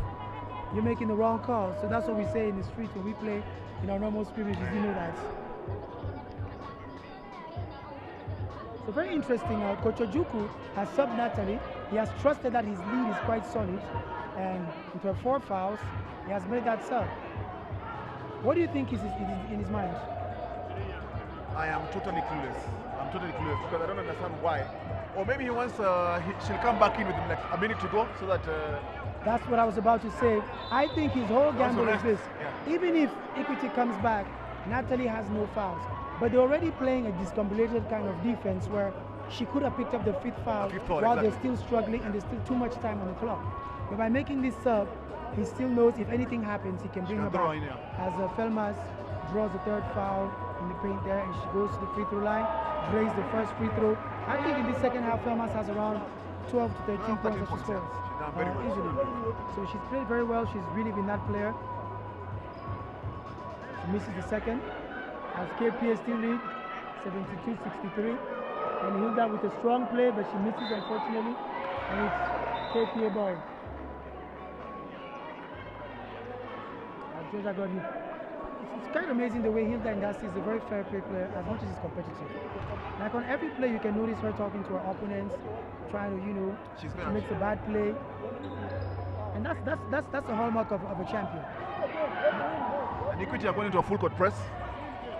You're making the wrong call. So that's what we say in the streets when we play in our normal scrimmages, you know that. So very interesting, Coach Ojuku has subbed Natalie. He has trusted that his lead is quite solid. and with her 4 fouls, he has made that sub. What do you think is in his mind? I am totally clueless. I'm totally clueless because I don't understand why. Or maybe he wants, she'll come back in with like a minute to go so that. That's what I was about to say. I think his whole gamble is this. Yeah. Even if Equity comes back, Natalie has no fouls. But they're already playing a discombobulated kind of defense where she could have picked up the 5th foul while they're still struggling and there's still too much time on the clock. But by making this sub, he still knows if anything happens, he can bring her back. As Felmas draws the 3rd foul in the paint there and she goes to the free throw line, drains the first free throw. I think in this second half, Felmas has around 12 to 13 points that she scores. Easily. So she's played very well. She's really been that player. She misses the second. As KPA still lead, 72-63. And Hilda with a strong play, but she misses unfortunately. And it's KPA ball. As Georgia got hit. It's kind of amazing the way Hilda Ndasi is a very fair play player as much as he's competitive. Like on every play you can notice her talking to her opponents, trying to, she makes a bad play. And that's the hallmark of a champion. And Equity are going into a full court press.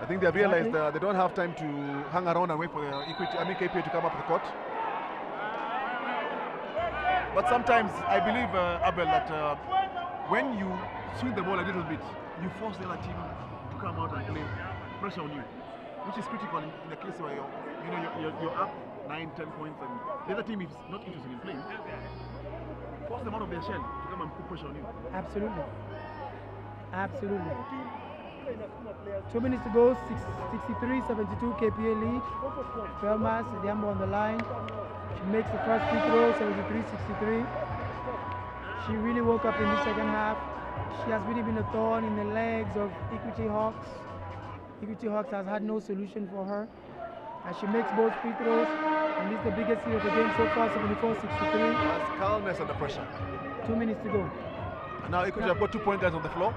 I think they've realized that they don't have time to hang around and wait for KPA to come up the court. But sometimes I believe, Abel, that when you swing the ball a little bit, you force the other team to come out and play pressure on you, which is critical in the case where you're up 9-10 points and the other team is not interested in playing. Force them out of their shell to come and put pressure on you. Absolutely. Absolutely. 2 minutes to go, 63-72 KPA lead. Felmas, Diambo on the line. She makes the first free throw, 73-63. She really woke up in the second half. She has really been a thorn in the legs of Equity Hawks. Equity Hawks has had no solution for her. As she makes both free throws, and this is the biggest lead of the game so far, 74-63. That's calmness under pressure. 2 minutes to go. And now Equity have got 2 pointers on the floor.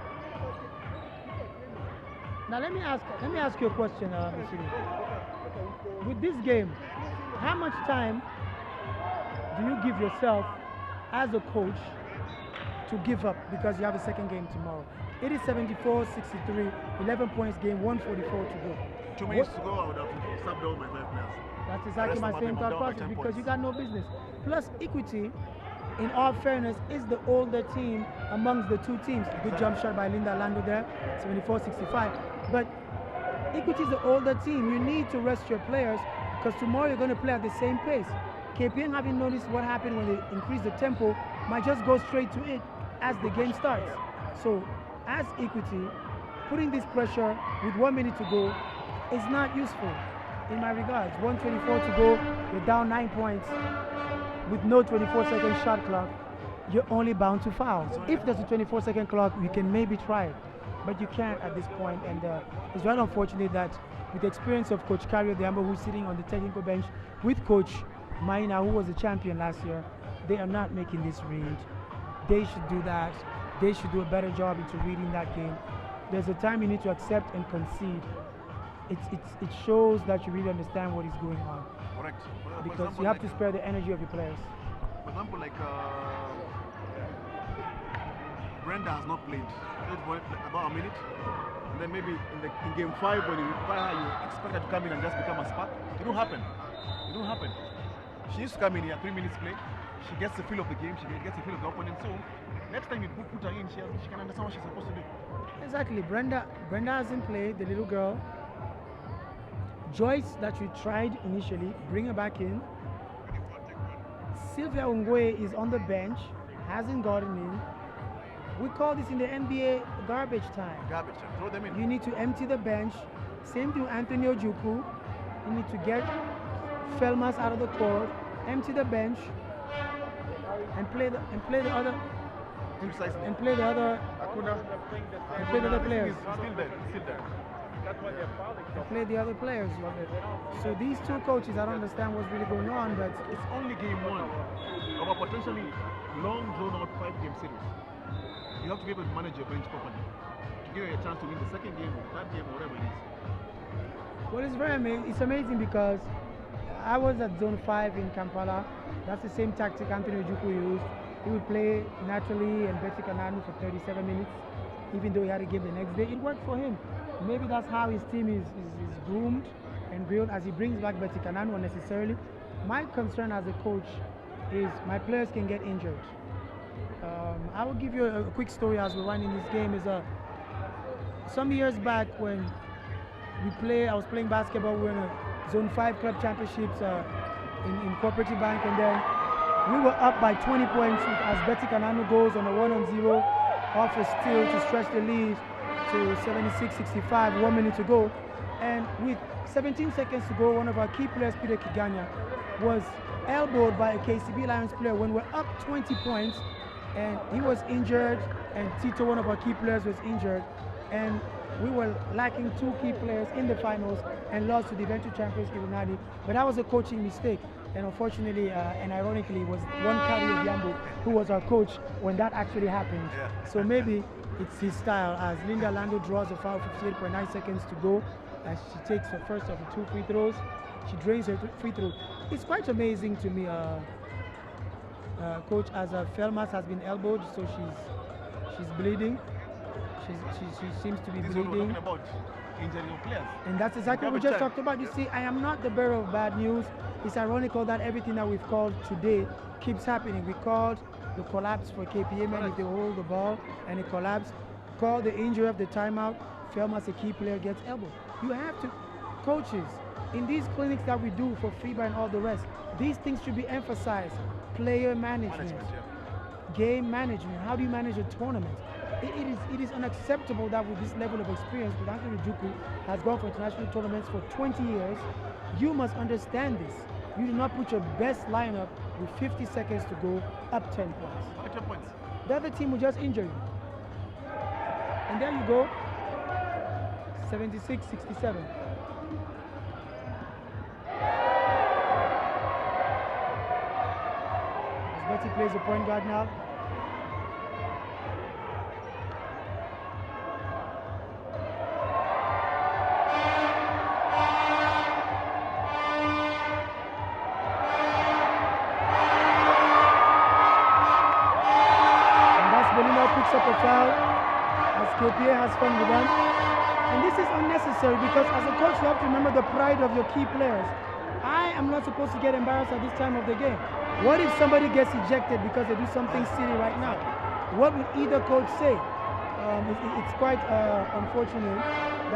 Now let me ask you a question, Mr. Lee. With this game, how much time do you give yourself as a coach to give up because you have a second game tomorrow? It is 74-63, 11 points game, 144 to go. 2 minutes to go, I would have subbed all my 5 players. That's exactly my same thought process because you got no business. Plus Equity, in all fairness, is the older team amongst the two teams. Good jump shot by Linda Lando there, 74-65. But Equity is the older team. You need to rest your players because tomorrow you're going to play at the same pace. KPN, having noticed what happened when they increased the tempo, might just go straight to it as the game starts. So, as Equity, putting this pressure with 1 minute to go is not useful in my regards. 124 to go, you're down 9 points. With no 24-second shot clock, you're only bound to foul. If there's a 24-second clock, you can maybe try it, but you can't at this point. And it's very unfortunate that with the experience of Coach Cario Diambo, who's sitting on the technical bench, with Coach Maina, who was the champion last year, they are not making this read. They should do that. They should do a better job into reading that game. There's a time you need to accept and concede. It shows that you really understand what is going on. Correct. Because you have to spare the energy of your players. For example, like Brenda has not played for about a minute, and then maybe in game 5 when you require her, you expect her to come in and just become a spark. It don't happen. It don't happen. She used to come in here 3 minutes play. She gets the feel of the game. She gets the feel of the opponent. So next time you put her in, she can understand what she's supposed to do. Exactly. Brenda hasn't played. The little girl. Joyce, that we tried initially, bring her back in. Sylvia Ungwe is on the bench, hasn't gotten in. We call this in the NBA garbage time. Garbage time. Throw them in. You need to empty the bench. Same to Anthony Ojukwu. You need to get Felmas out of the court, empty the bench, and play the other players. Still there. Play the other players. So these two coaches, I don't understand what's really going on, but it's only game 1 of a potentially long drawn out 5-game series. You have to be able to manage your bench properly to give you a chance to win the second game or third game or whatever it is. Well, it's very amazing. It's amazing because I was at zone 5 in Kampala. That's the same tactic Anthony Ojukwu used. he would play naturally and Betty Kananu for 37 minutes, even though he had a game the next day. It worked for him. Maybe that's how his team is groomed and built as he brings back Betty Kananu unnecessarily. My concern as a coach is my players can get injured. I will give you a quick story as we're running this game. Some years back when I was playing basketball, we were in a Zone 5 club championships in Cooperative Bank, and then we were up by 20 points as Betty Kananu goes on a 1-on-0 off a steal to stretch the lead to 76-65, 1 minute to go. And with 17 seconds to go, one of our key players, Peter Kiganya, was elbowed by a KCB Lions player when we're up 20 points, and he was injured, and Tito, one of our key players, was injured, and we were lacking 2 key players in the finals and lost to the eventual champions Illuminati. But that was a coaching mistake, and unfortunately and ironically it was one Kari Yambo who was our coach when that actually happened. So maybe it's his style, as Linda Lando draws a foul, 58.9 seconds to go, as she takes her first of the 2 free throws. She drains her free throw. It's quite amazing to me, coach, as Felmas has been elbowed, so she's bleeding. She seems to be bleeding. Talking about injury of players. And that's exactly what we just talked about. You see, I am not the bearer of bad news. It's ironical that everything that we've called today keeps happening. We called the collapse for KPA men if they hold the ball and it collapsed. Called the injury of the timeout. Felmas, a key player, gets elbowed. You have to, coaches, in these clinics that we do for FIBA and all the rest, these things should be emphasized. Player management, game management. How do you manage a tournament? It is unacceptable that with this level of experience, with Anthony Juku has gone for international tournaments for 20 years. You must understand this. You do not put your best lineup with 50 seconds to go up 10 points. 10 points. The other team will just injure you. And there you go, 76-67. Betty plays the point guard now. Picks up a foul as KPA has fun with them. And this is unnecessary because as a coach you have to remember the pride of your key players. I am not supposed to get embarrassed at this time of the game. What if somebody gets ejected because they do something silly right now? What would either coach say? It's quite unfortunate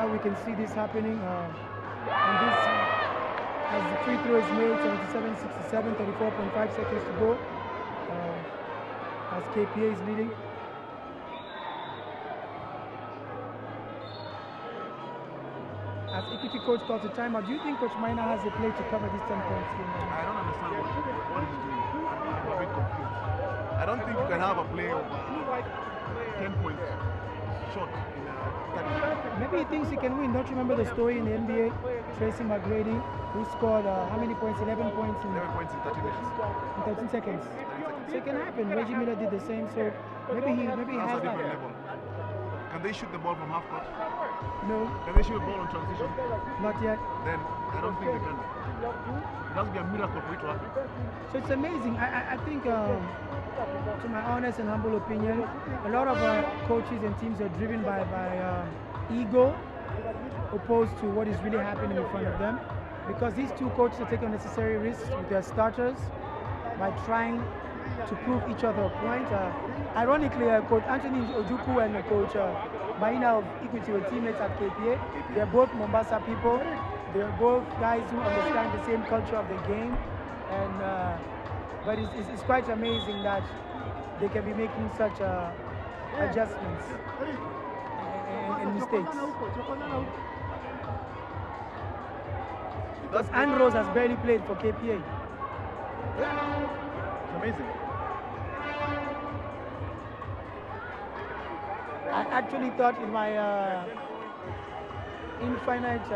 that we can see this happening. And this, as the free throw is made, 77-67, 34.5 seconds to go. As KPA is leading. As equity coach calls a timeout, do you think Coach Maina has a play to cover this 10 points game? I don't understand what he's doing. I'm a bit confused. I don't think you can have a play of 10 points short in 30 minutes. Maybe he thinks he can win. Don't you remember the story in the NBA? Tracy McGrady, who scored how many points? 11 points in 11 points in 30 minutes. In 13 seconds. So it can happen. Reggie Miller did the same. So maybe he has that. Level. Can they shoot the ball from half court? No. Can they shoot a ball on transition? Not yet. Then I don't think they can. It has to be a miracle for it to happen. So it's amazing. I think, to my honest and humble opinion, a lot of coaches and teams are driven by ego opposed to what is really happening in front of them. Because these two coaches are taking unnecessary risks with their starters by trying to prove each other a point. Ironically, Coach Anthony Ojuku and Coach Maina of Equity were teammates at KPA. They're both Mombasa people. They're both guys who understand the same culture of the game. And but it's quite amazing that they can be making such adjustments and mistakes. Because Andros has barely played for KPA. It's amazing. I actually thought in my infinite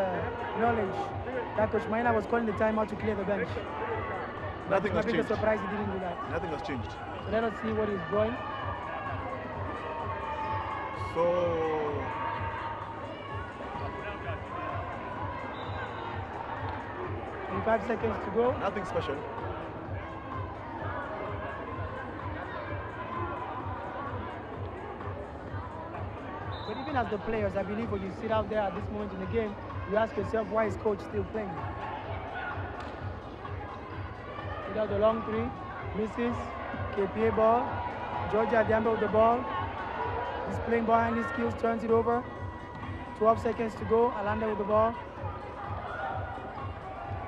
knowledge that Coach Maina was calling the timeout to clear the bench. Nothing has I'm changed. surprised he didn't do that. Nothing has changed. So let us see what he's drawing. So 25 seconds to go. nothing special. But even as the players, I believe when you sit out there at this moment in the game, you ask yourself, why is coach still playing? Without the long three, misses, KPA ball, Georgia Diambo with the ball. He's playing behind his skills, turns it over. 12 seconds to go, Alanda with the ball.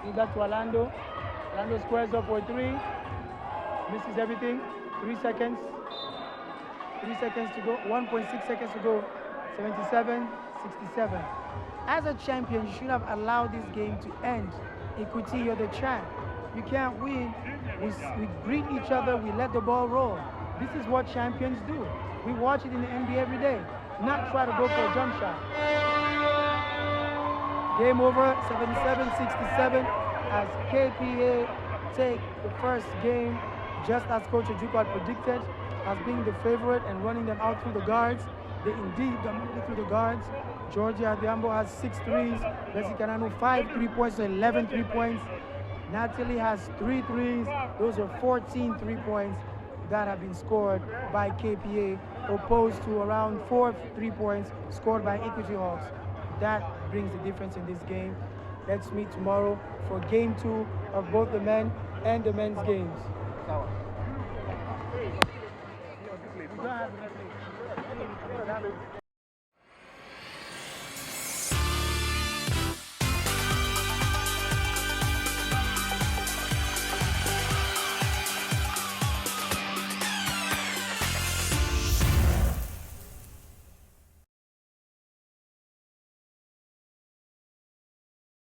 Give that to Orlando. Orlando squares up for three. Misses everything. 3 seconds. 3 seconds to go. 1.6 seconds to go. 77-67. As a champion, you should have allowed this game to end. Equity, you're the champ. You can't win. We greet each other. We let the ball roll. This is what champions do. We watch it in the NBA every day. Not try to go for a jump shot. Game over, 77-67, as KPA take the first game, just as Coach Ojukwu had predicted, as being the favorite and running them out through the guards. They indeed dominated through the guards. Georgia Adhiambo has 6 threes. Bessie Kananu 5 3-points, so 11 3-points. Natalie has 3 threes. Those are 14 3-points that have been scored by KPA, opposed to around 4 3-points scored by Equity Hawks. That brings the difference in this game. Let's meet tomorrow for game 2 of both the men and the men's games.